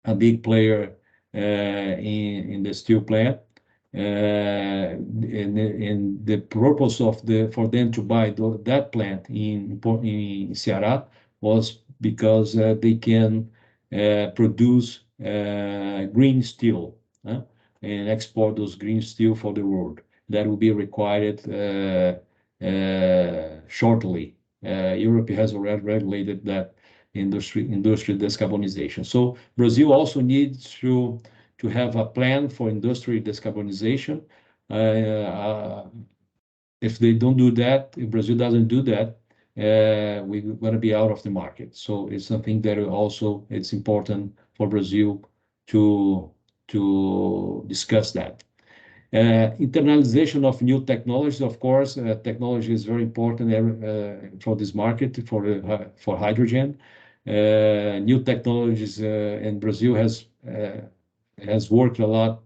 a big player in the steel plant. And the purpose for them to buy that plant in Ceará was because they can produce green steel and export those green steel for the world. That will be required shortly. Europe has already regulated that industry decarbonization. So Brazil also needs to have a plan for industry decarbonization. If they don't do that, if Brazil doesn't do that, we're going to be out of the market. So it's something that also it's important for Brazil to discuss that. Internalization of new technologies, of course, technology is very important for this market, for hydrogen. New technologies, and Brazil has worked a lot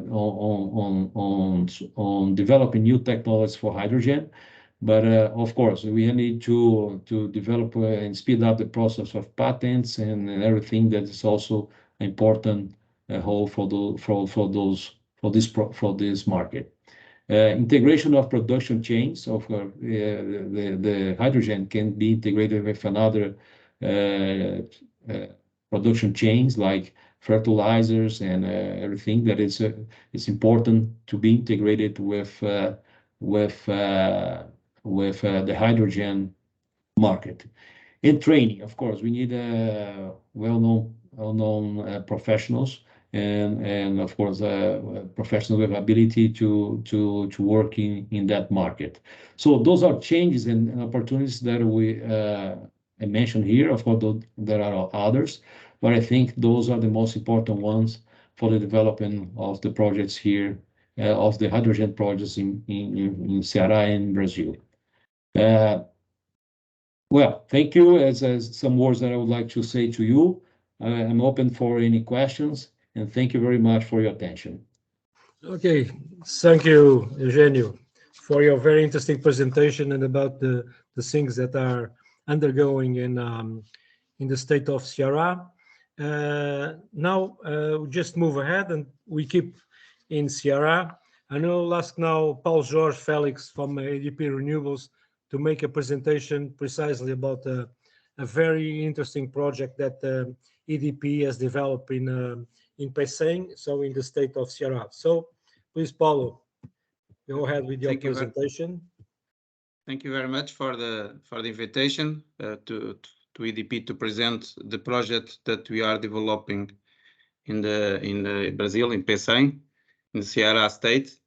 on developing new technologies for hydrogen. But of course, we need to develop and speed up the process of patents and everything that is also important whole for this market. Integration of production chains. Of course, the hydrogen can be integrated with another production chains like fertilizers and everything that is it's important to be integrated with the hydrogen market. In training, of course, we need well-known professionals and of course professionals with ability to work in that market. So those are changes and opportunities that we I mentioned here. Of course, there are others, but I think those are the most important ones for the development of the projects here, of the hydrogen projects in Ceará and Brazil. Well, thank you. As some words that I would like to say to you. I'm open for any questions, and thank you very much for your attention. Okay, thank you, Hidrogênio, for your very interesting presentation and about the things that are undergoing in the state of Ceará. Now we just move ahead and we keep in Ceará. I will ask now Paulo Jorge Felix from EDP Renewables to make a presentation precisely about a very interesting project that EDP has developed in Pecém, so in the state of Ceará. So please, Paulo, go ahead with your presentation. Thank you very much for the invitation to EDP to present the project that we are developing in Brazil, in Pecém, in the Ceará state.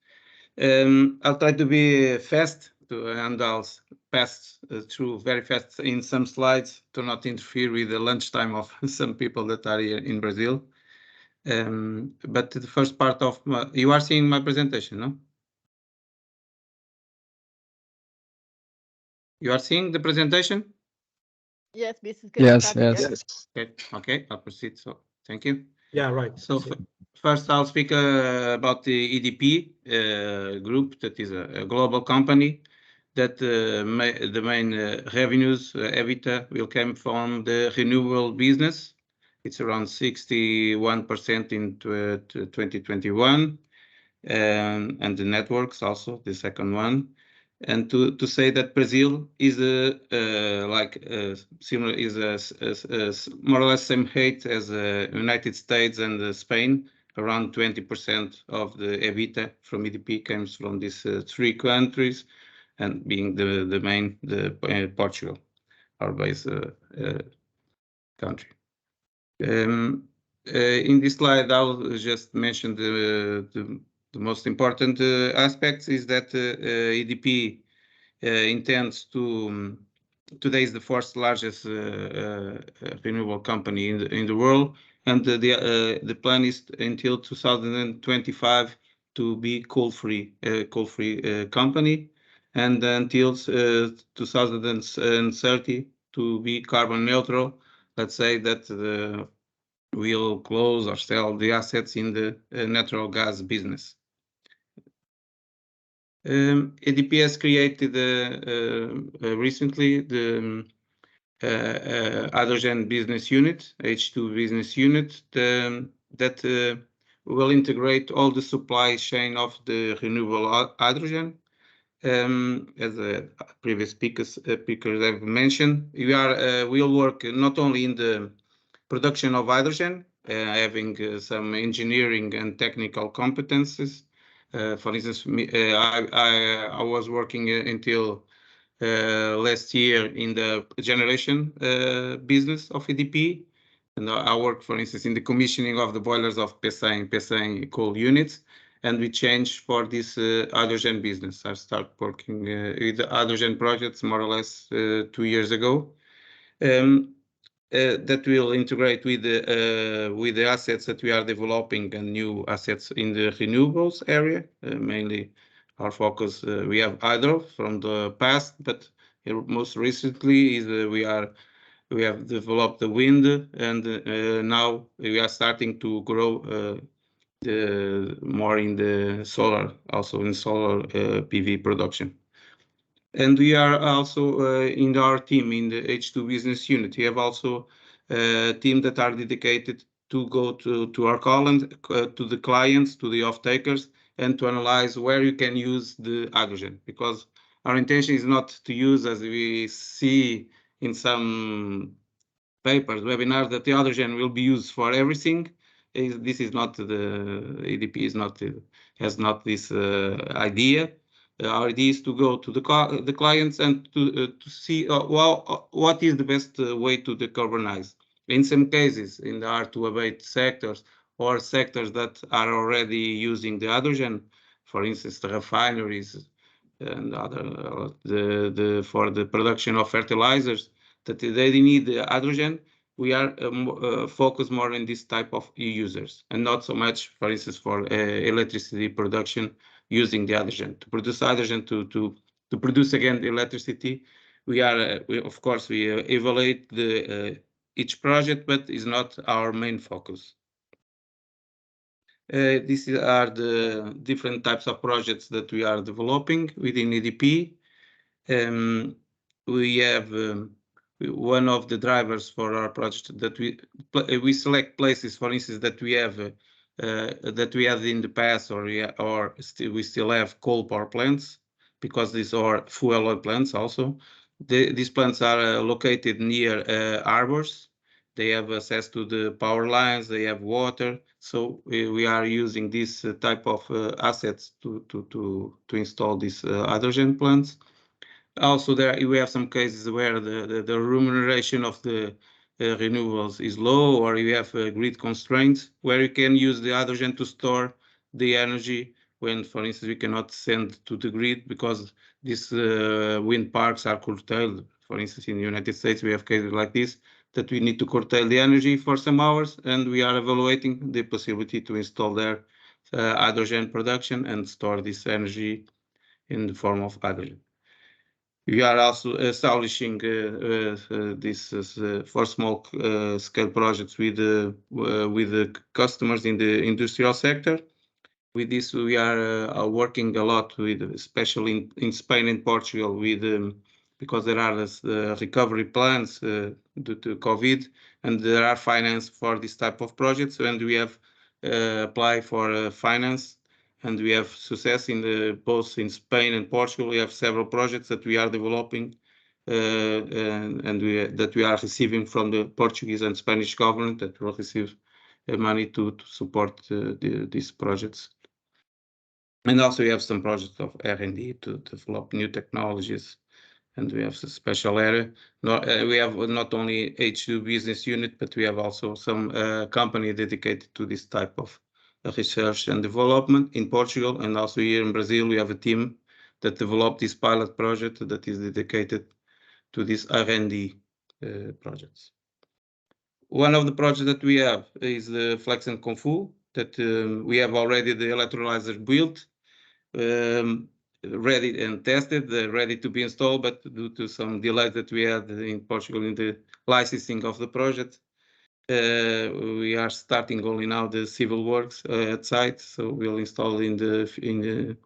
I'll try to be fast and I'll pass through very fast in some slides to not interfere with the lunchtime of some people that are here in Brazil. But the first part of you are seeing my presentation, no? You are seeing the presentation? Yes, this is Yes, good. yes. Okay, I'll proceed. So thank you. Yeah, right. So first, I'll speak about the EDP group, that is a global company that the main revenues, EBITDA, will come from the renewable business. It's around 61% in 2021, and the networks also, the second one. And to say that Brazil is similar, is more or less same height as the United States and Spain. Around 20% of the EBITDA from EDP comes from these three countries, and being the main, Portugal, our base country. In this slide, I'll just mention the most important aspects is that EDP intends to today is the fourth largest renewable company in the world, and the plan is until 2025 to be coal-free company, and until 2030 to be carbon neutral. Let's say that we'll close or sell the assets in the natural gas business. EDP has created recently the hydrogen business unit, H2 business unit, that will integrate all the supply chain of the renewable hydrogen. As previous speakers have mentioned, we'll work not only in the production of hydrogen, having some engineering and technical competences. For instance, I was working until last year in the generation business of EDP, and I worked, for instance, in the commissioning of the boilers of PSA coal units, and we changed for this hydrogen business. I started working with the hydrogen projects more or less 2 years ago. That will integrate with the assets that we are developing and new assets in the renewables area. Mainly our focus, we have hydro from the past, but most recently is we have developed the wind, and now we are starting to grow more in the solar, also in solar PV production. And we are also in our team in the H2 business unit. We have also a team that are dedicated to go to our to the clients, to the off-takers, and to analyze where you can use the hydrogen. Because our intention is not to use, as we see in some papers, webinars, that the hydrogen will be used for everything. This is not the EDP is not has not this idea. Our idea is to go to the clients and to see what is the best way to decarbonize. In some cases, in the hard-to-abate sectors or sectors that are already using the hydrogen, for instance, the refineries and other for the production of fertilizers, that they need the hydrogen. We are focused more on this type of users, and not so much, for instance, for electricity production using the hydrogen. To produce hydrogen, to produce again the electricity, we of course evaluate each project, but is not our main focus. These are the different types of projects that we are developing within EDP. We have one of the drivers for our project that we select places, for instance, that we have in the past, or we still have coal power plants, because these are fuel oil plants also. These plants are located near harbors. They have access to the power lines, they have water. So we are using this type of assets to install these hydrogen plants. Also, we have some cases where the remuneration of the renewables is low, or you have grid constraints, where you can use the hydrogen to store the energy when, for instance, we cannot send to the grid because these wind parks are curtailed. For instance, in the United States, we have cases like this, that we need to curtail the energy for some hours, and we are evaluating the possibility to install there hydrogen production and store this energy in the form of hydrogen. We are also establishing this for small scale projects with the customers in the industrial sector. With this, we are working a lot with, especially in Spain and Portugal, with because there are recovery plans due to COVID, and there are finance for this type of projects, and we have applied for finance. And we have success in both in Spain and Portugal. We have several projects that we are developing and that we are receiving from the Portuguese and Spanish government that will receive money to support these projects. And also we have some projects of R&D to develop new technologies. And we have a special area. We have not only H2 business unit, but we have also some company dedicated to this type of research and development in Portugal, and also here in Brazil we have a team that developed this pilot project that is dedicated to these R&D projects. One of the projects that we have is the Flex and Confu, that we have already the electrolyzer built, ready and tested, ready to be installed, but due to some delays that we had in Portugal in the licensing of the project, we are starting only now the civil works at site, so we'll install in the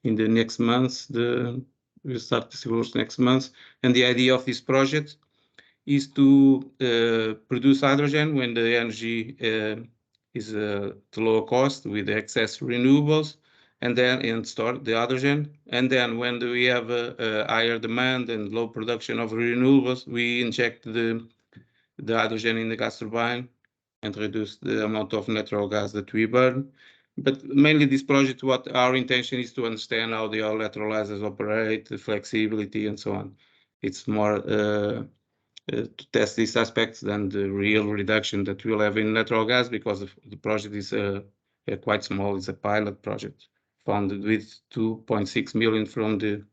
next month. We'll start the civil works next month, and the idea of this project is to produce hydrogen when the energy is at lower cost with excess renewables, and then store the hydrogen, and then when we have a higher demand and low production of renewables, we inject the hydrogen in the gas turbine and reduce the amount of natural gas that we burn. But mainly this project, what our intention is to understand how the electrolyzers operate, the flexibility and so on. It's more to test these aspects than the real reduction that we'll have in natural gas, because the project is quite small. It's a pilot project funded with 2.6 million from the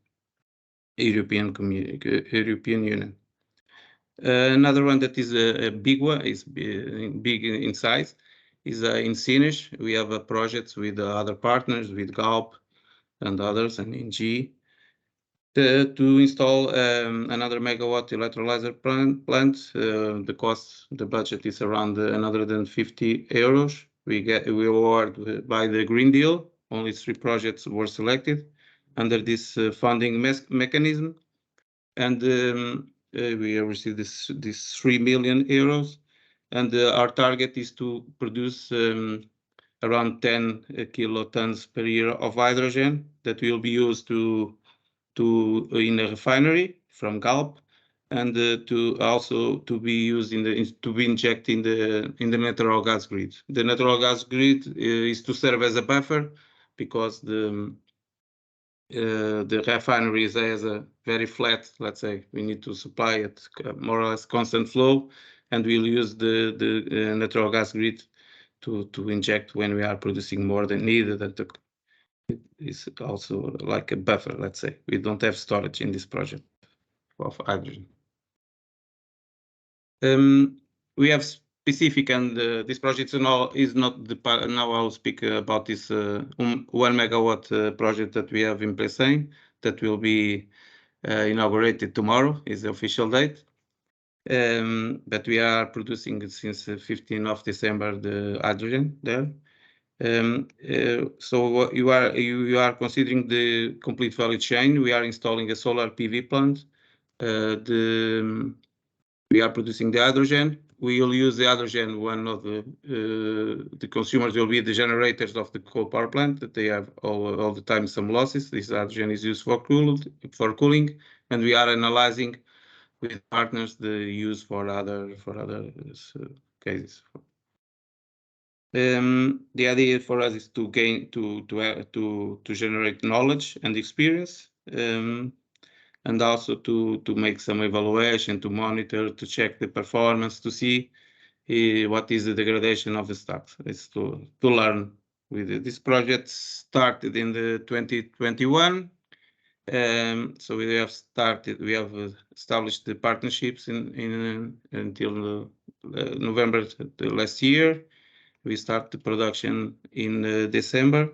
European Union. Another one that is a big one, is big in size, is in Sines. We have a project with other partners, with Galp and others, and ENGIE, to install another megawatt electrolyzer plant. The budget is around 150 euros. We award by the Green Deal. Only 3 projects were selected under this funding mechanism, and we received this 3 million euros, and our target is to produce around 10 kilotons per year of hydrogen that will be used in a refinery from Galp, and to be used to be injected in the natural gas grid. The natural gas grid is to serve as a buffer, because the refinery has a very flat, let's say, we need to supply it more or less constant flow, and we'll use the natural gas grid to inject when we are producing more than needed. And it is also like a buffer, let's say. We don't have storage in this project of hydrogen. We have specific, and this project is not the part. Now I'll speak about this 1 megawatt project that we have in Promoção, that will be inaugurated tomorrow, is the official date. But we are producing since 15th of December the hydrogen there. So you are considering the complete value chain. We are installing a solar PV plant. We are producing the hydrogen. We will use the hydrogen. One of the consumers will be the generators of the coal power plant, that they have all the time some losses. This hydrogen is used for cooling, and we are analyzing with partners the use for other cases. The idea for us is to generate knowledge and experience, and also to make some evaluation, to monitor, to check the performance, to see what is the degradation of the stocks. It's to learn This project started in the 2021. So we have established the partnerships until November last year. We start the production in December.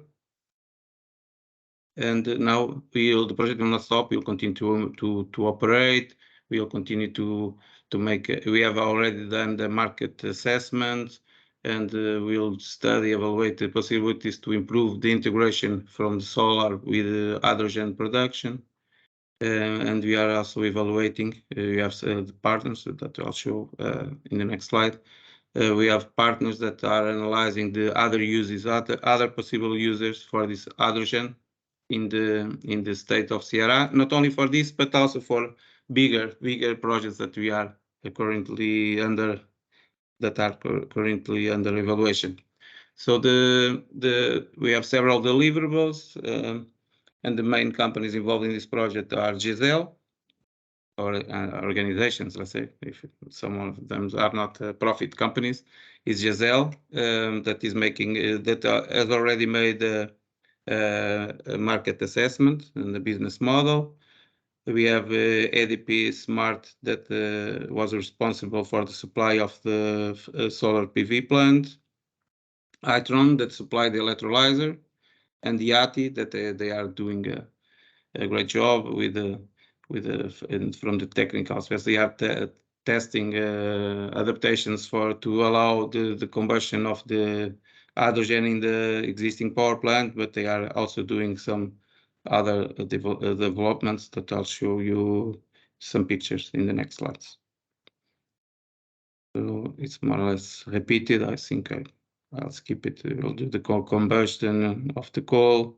And now the project will not stop. We'll continue to operate. We'll continue to make. We have already done the market assessment, and we'll evaluate the possibilities to improve the integration from the solar with the hydrogen production. And we are also evaluating. We have the partners that I'll show in the next slide. We have partners that are analyzing the other uses, other possible users for this hydrogen in the state of Ceará, not only for this, but also for bigger projects that we are currently under evaluation. So we have several deliverables, and the main companies involved in this project are GESEL, or organizations, let's say, if some of them are not profit companies, is GESEL, that is making that has already made a market assessment and the business model. We have EDP Smart that was responsible for the supply of the solar PV plant, Itron that supplied the electrolyzer, and Yati that they are doing a great job from the technical aspects. They are testing adaptations to allow the combustion of the hydrogen in the existing power plant, but they are also doing some other developments that I'll show you some pictures in the next slides. So it's more or less repeated. I think I'll skip it. We'll do the combustion of the coal.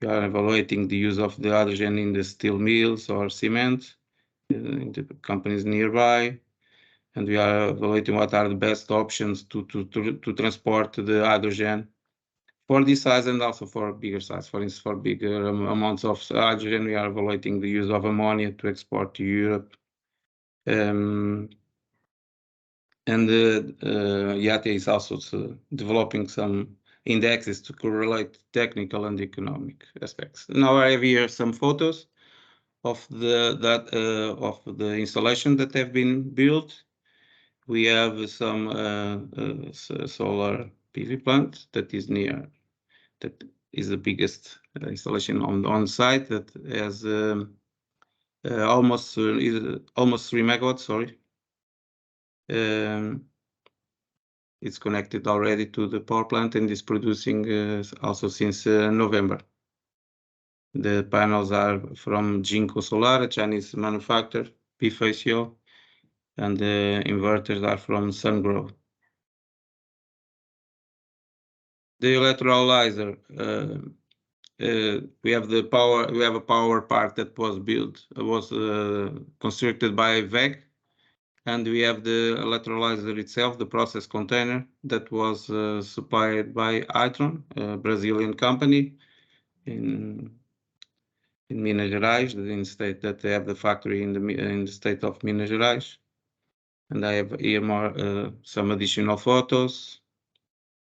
We are evaluating the use of the hydrogen in the steel mills or cement in the companies nearby. And we are evaluating what are the best options to transport the hydrogen for this size and also for bigger size. For instance, for bigger amounts of hydrogen, we are evaluating the use of ammonia to export to Europe. And Yati is also developing some indexes to correlate technical and economic aspects. Now I have here some photos of the installation that have been built. We have some solar PV plant that is the biggest installation on site that has almost 3 megawatts. Sorry, it's connected already to the power plant and is producing also since November. The panels are from Jinko Solar, a Chinese manufacturer, bifacial, and the inverters are from SunGrow. The electrolyzer, we have a power park that was constructed by WEG, and we have the electrolyzer itself, the process container that was supplied by Itron, a Brazilian company in Minas Gerais, in the state that they have the factory in the state of Minas Gerais. And I have here some additional photos.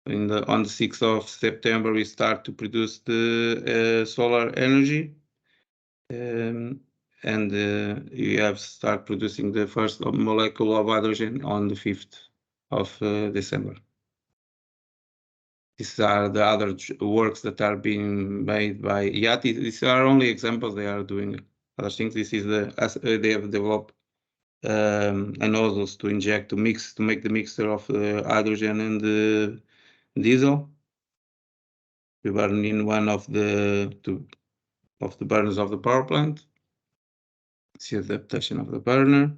On the 6th of September, we start to produce the solar energy, and we have start producing the first molecule of hydrogen on the 5th of December. These are the other works that are being made by Yati. These are only examples. They are doing other things. This is they have developed nozzles to inject to make the mixture of hydrogen and the diesel. We burn in one of the burners of the power plant. See the adaptation of the burner.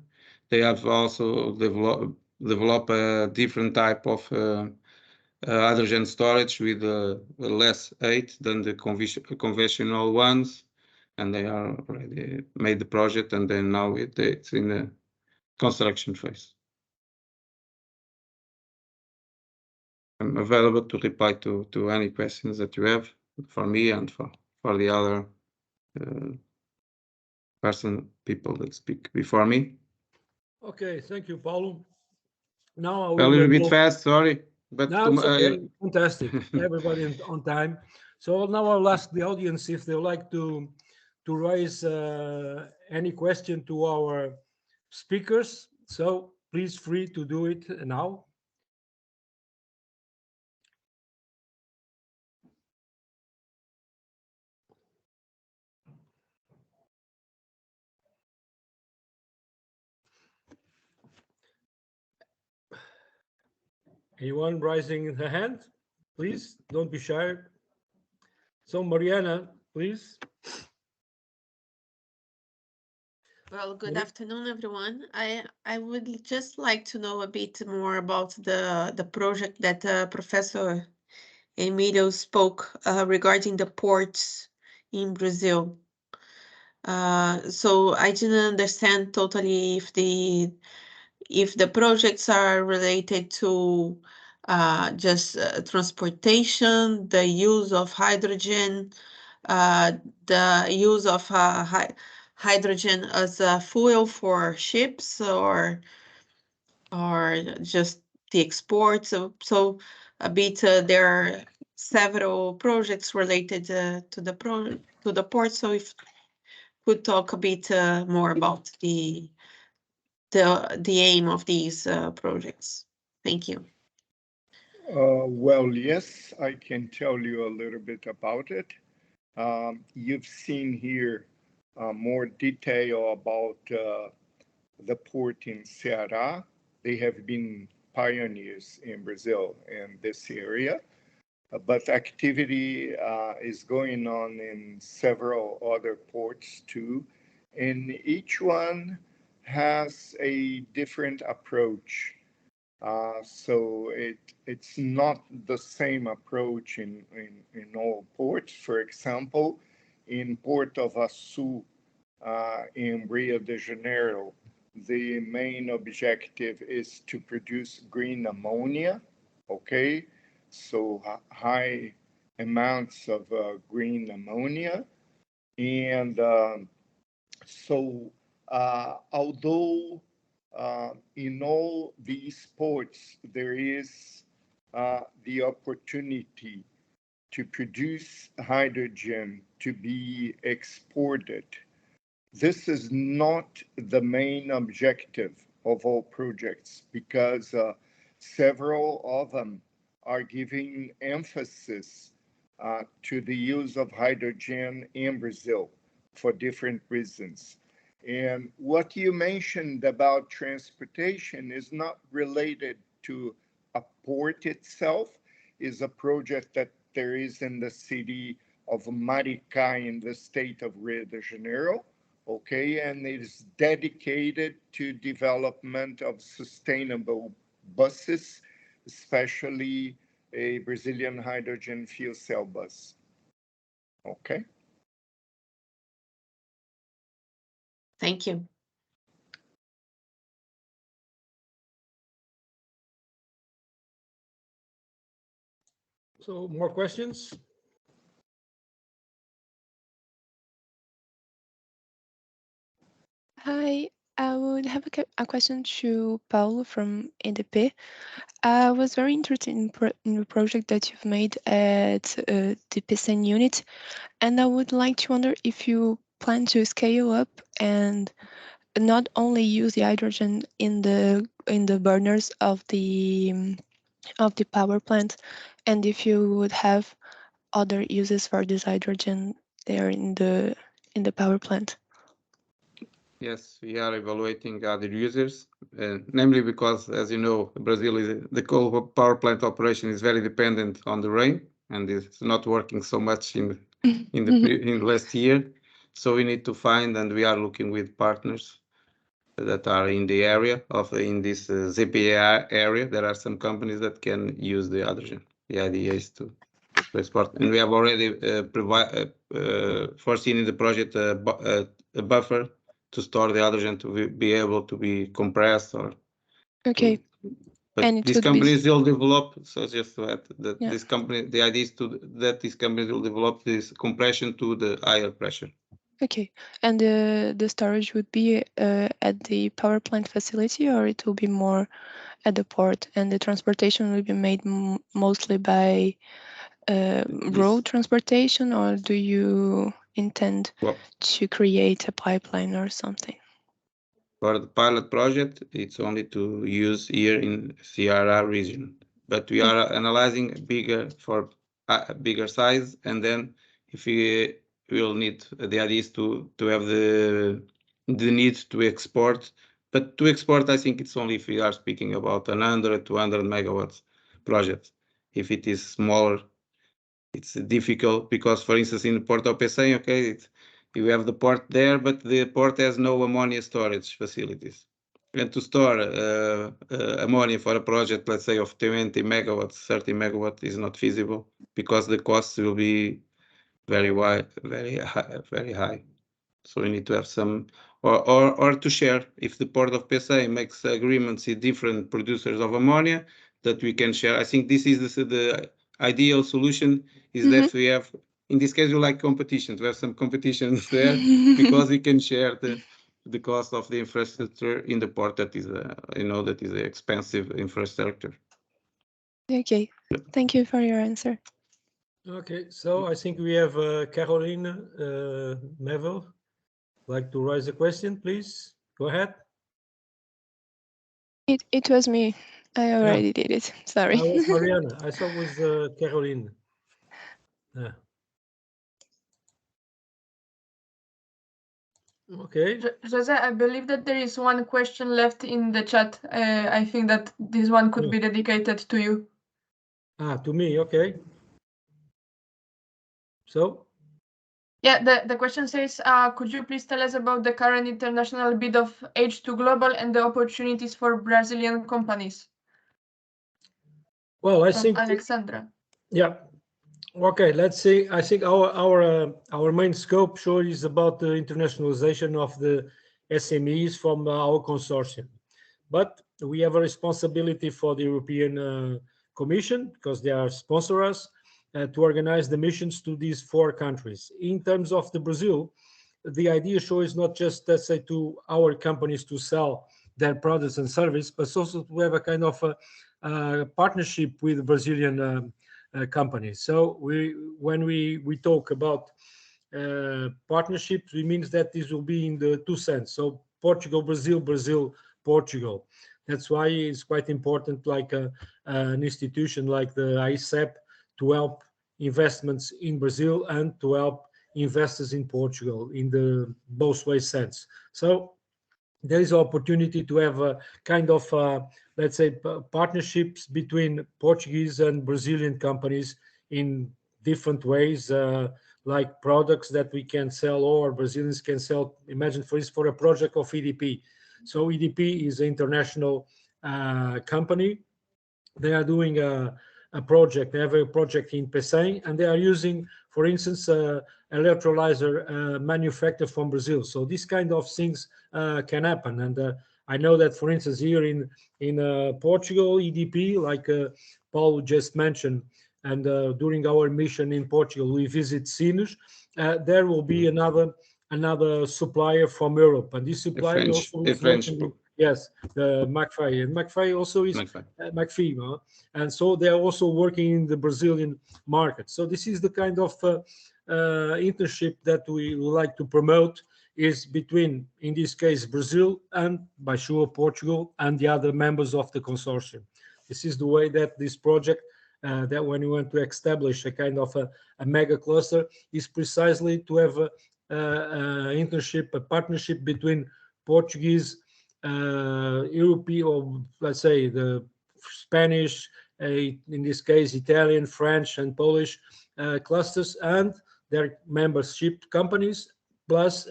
They have also developed a different type of hydrogen storage with less weight than the conventional ones, and they are already made the project, and then now it's in the construction phase. I'm available to reply to any questions that you have for me and for the other people that speak before me. Okay, thank you, Paulo. Now a little bit fast, sorry. But No, it's okay. Fantastic. Everybody on time. So now I'll ask the audience if they would like to raise any question to our speakers. So please free to do it now. Anyone raising the hand? Please don't be shy. So Mariana, please. Well, good afternoon, everyone. I would just like to know a bit more about the project that Professor Emilio spoke regarding the ports in Brazil. So I didn't understand totally if the projects are related to just transportation, the use of hydrogen, the use of hydrogen as a fuel for ships, or just the exports. So a bit there are several projects related to the port. So if could talk a bit more about the aim of these projects. Thank you. Well, yes, I can tell you a little bit about it. You've seen here more detail about the port in Ceará. They have been pioneers in Brazil in this area, but activity is going on in several other ports too, and each one has a different approach. So it's not the same approach in all ports. For example, in Port of Açu in Rio de Janeiro, the main objective is to produce green ammonia, okay? So high amounts of green ammonia. And although in all these ports, there is the opportunity to produce hydrogen to be exported. This is not the main objective of all projects, because several of them are giving emphasis to the use of hydrogen in Brazil for different reasons. And what you mentioned about transportation is not related to a port itself, is a project that there is in the city of Maricá in the state of Rio de Janeiro, okay, and it is dedicated to development of sustainable buses, especially a Brazilian hydrogen fuel cell bus, okay? Thank you. So more questions? Hi, I would have a question to Paulo from EDP. I was very interested in the project that you've made at the PSN unit, and I would like to wonder if you plan to scale up and not only use the hydrogen in the burners of the power plant, and if you would have other uses for this hydrogen there in the power plant. Yes, we are evaluating other users, namely because, as you know, Brazil is the coal power plant operation is very dependent on the rain, and it's not working so much in the last year. So we need to find, and we are looking with partners that are in the area in this ZPA area. There are some companies that can use the hydrogen. The idea is to export, and we have already foreseen in the project a buffer to store the hydrogen to be able to be compressed or. Okay. But and these companies will develop, so just to add that Yeah. this company, the idea is that these companies will develop this compression to the higher pressure. Okay, and the storage would be at the power plant facility, or it will be more at the port, and the transportation will be made mostly by road transportation, or do you intend to create a pipeline or something? For the pilot project, it's only to use here in Ceará region, but we are analyzing bigger size, and then if we will need, the idea is to have the need to export. But to export, I think it's only if we are speaking about 100, 200 megawatts project. If it is smaller, it's difficult because, for instance, in Port of Pecém, okay, you have the port there, but the port has no ammonia storage facilities. And to store ammonia for a project, let's say, of 20 megawatts, 30 megawatts is not feasible because the costs will be very high. So we need to have some, or to share. If the Port of Pecém makes agreements with different producers of ammonia, that we can share. I think this is the ideal solution, is that we have, in this case, we like competition, to have some competitions there, because we can share the cost of the infrastructure in the port that is, that is an expensive infrastructure. Okay, thank you for your answer. Okay, so I think we have Caroline Neville. Like to raise a question, please? Go ahead. It was me. I already did it. Sorry. I was Mariana. I thought it was Caroline. Yeah. Okay. Jose, I believe that there is one question left in the chat. I think that this one could be dedicated to you. To me, okay. So? Yeah, the question says, could you please tell us about the current international bid of H2GLOBAL and the opportunities for Brazilian companies? Well, I think Alexandra. Yeah. Okay, let's see. I think our main scope sure is about the internationalization of the SMEs from our consortium. But we have a responsibility for the European Commission, because they are sponsor us, to organize the missions to these 4 countries. In terms of the Brazil, the idea sure is not just, let's say, to our companies to sell their products and service, but also to have a kind of a partnership with Brazilian companies. So when we talk about partnerships, it means that this will be in the 2 sense. So Portugal, Brazil, Brazil, Portugal. That's why it's quite important, like an institution like the AICEP, to help investments in Brazil and to help investors in Portugal in the both way sense. So there is an opportunity to have a kind of, let's say, partnerships between Portuguese and Brazilian companies in different ways, like products that we can sell or Brazilians can sell. Imagine, for instance, for a project of EDP. So EDP is an international company. They are doing a project. They have a project in Pecém, and they are using, for instance, electrolyzer manufactured from Brazil. So these kind of things can happen. And I know that, for instance, here in Portugal, EDP, like Paul just mentioned, and during our mission in Portugal, we visit Sines. There will be another supplier from Europe, and this supplier also is working. Yes, the McPhee, and McPhee also is McPhee, and so they are also working in the Brazilian market. So this is the kind of internship that we would like to promote, is between, in this case, Brazil and, by sure, Portugal and the other members of the consortium. This is the way that this project, that when we want to establish a kind of a mega cluster, is precisely to have a internship, a partnership between Portuguese, European, or let's say the Spanish, in this case Italian, French, and Polish clusters and their membership companies, plus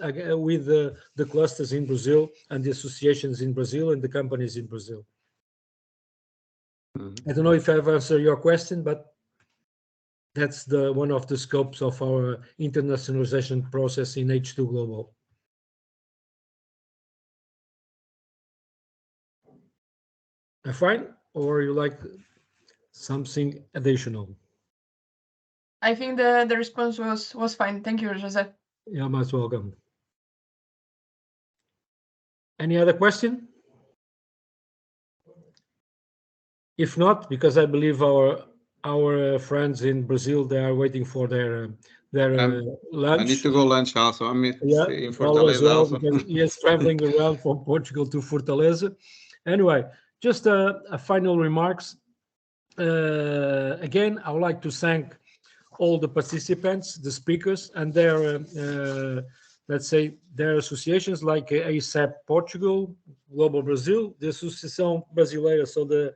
with the clusters in Brazil and the associations in Brazil and the companies in Brazil. I don't know if I've answered your question, but that's one of the scopes of our internationalization process in H2GLOBAL. Fine, or you like something additional? I think the response was fine. Thank you, Jose. You're most welcome. Any other question? If not, because I believe our friends in Brazil, they are waiting for their lunch. I need to go lunch also. I'm in Always Fortaleza well, also. because he is traveling around from Portugal to Fortaleza. Anyway, just a final remarks. Again, I would like to thank all the participants, the speakers, and their, let's say, their associations like AICEP Portugal, Global Brazil, the Associação Brasileira, so the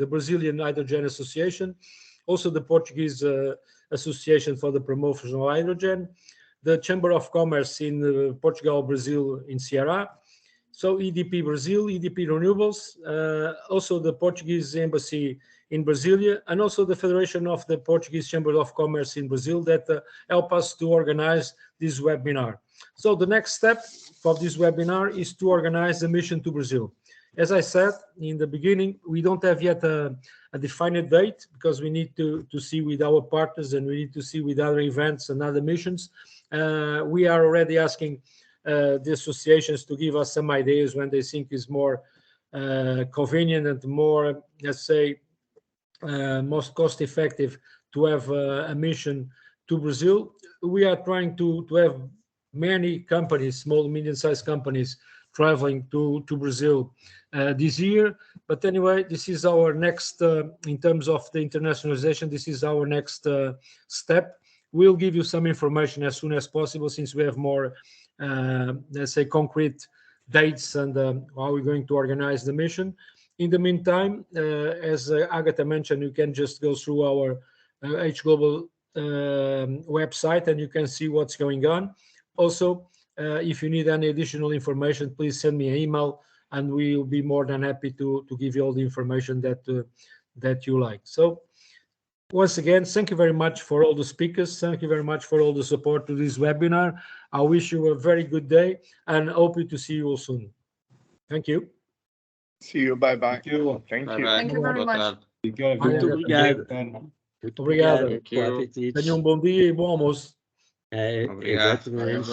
Brazilian Hydrogen Association, also the Portuguese Association for the Promotion of Hydrogen, the Chamber of Commerce in Portugal, Brazil, in Ceará, so EDP Brasil, EDP Renováveis, also the Portuguese Embassy in Brasilia, and also the Federation of the Portuguese Chamber of Commerce in Brazil that help us to organize this webinar. So the next step for this webinar is to organize the mission to Brazil. As I said in the beginning, we don't have yet a defined date because we need to see with our partners and we need to see with other events and other missions. We are already asking the associations to give us some ideas when they think is more convenient and more, let's say, most cost effective to have a mission to Brazil. We are trying to have many companies, small, medium-sized companies, traveling to Brazil this year. But anyway, this is our next, in terms of the internationalization, this is our next step. We'll give you some information as soon as possible since we have more, let's say, concrete dates and how we're going to organize the mission. In the meantime, as Agatha mentioned, you can just go through our H2GLOBAL website and you can see what's going on. Also, if you need any additional information, please send me an email and we will be more than happy to give you all the information that you like. So once again, thank you very much for all the speakers. Thank you very much for all the support to this webinar. I wish you a very good day and hope to see you all soon. Thank you. See you. Bye-bye. Thank you very much. Muito obrigado. Obrigado. Bom apetite. Tenha bom dia e bom almoço. Obrigado. Exatamente.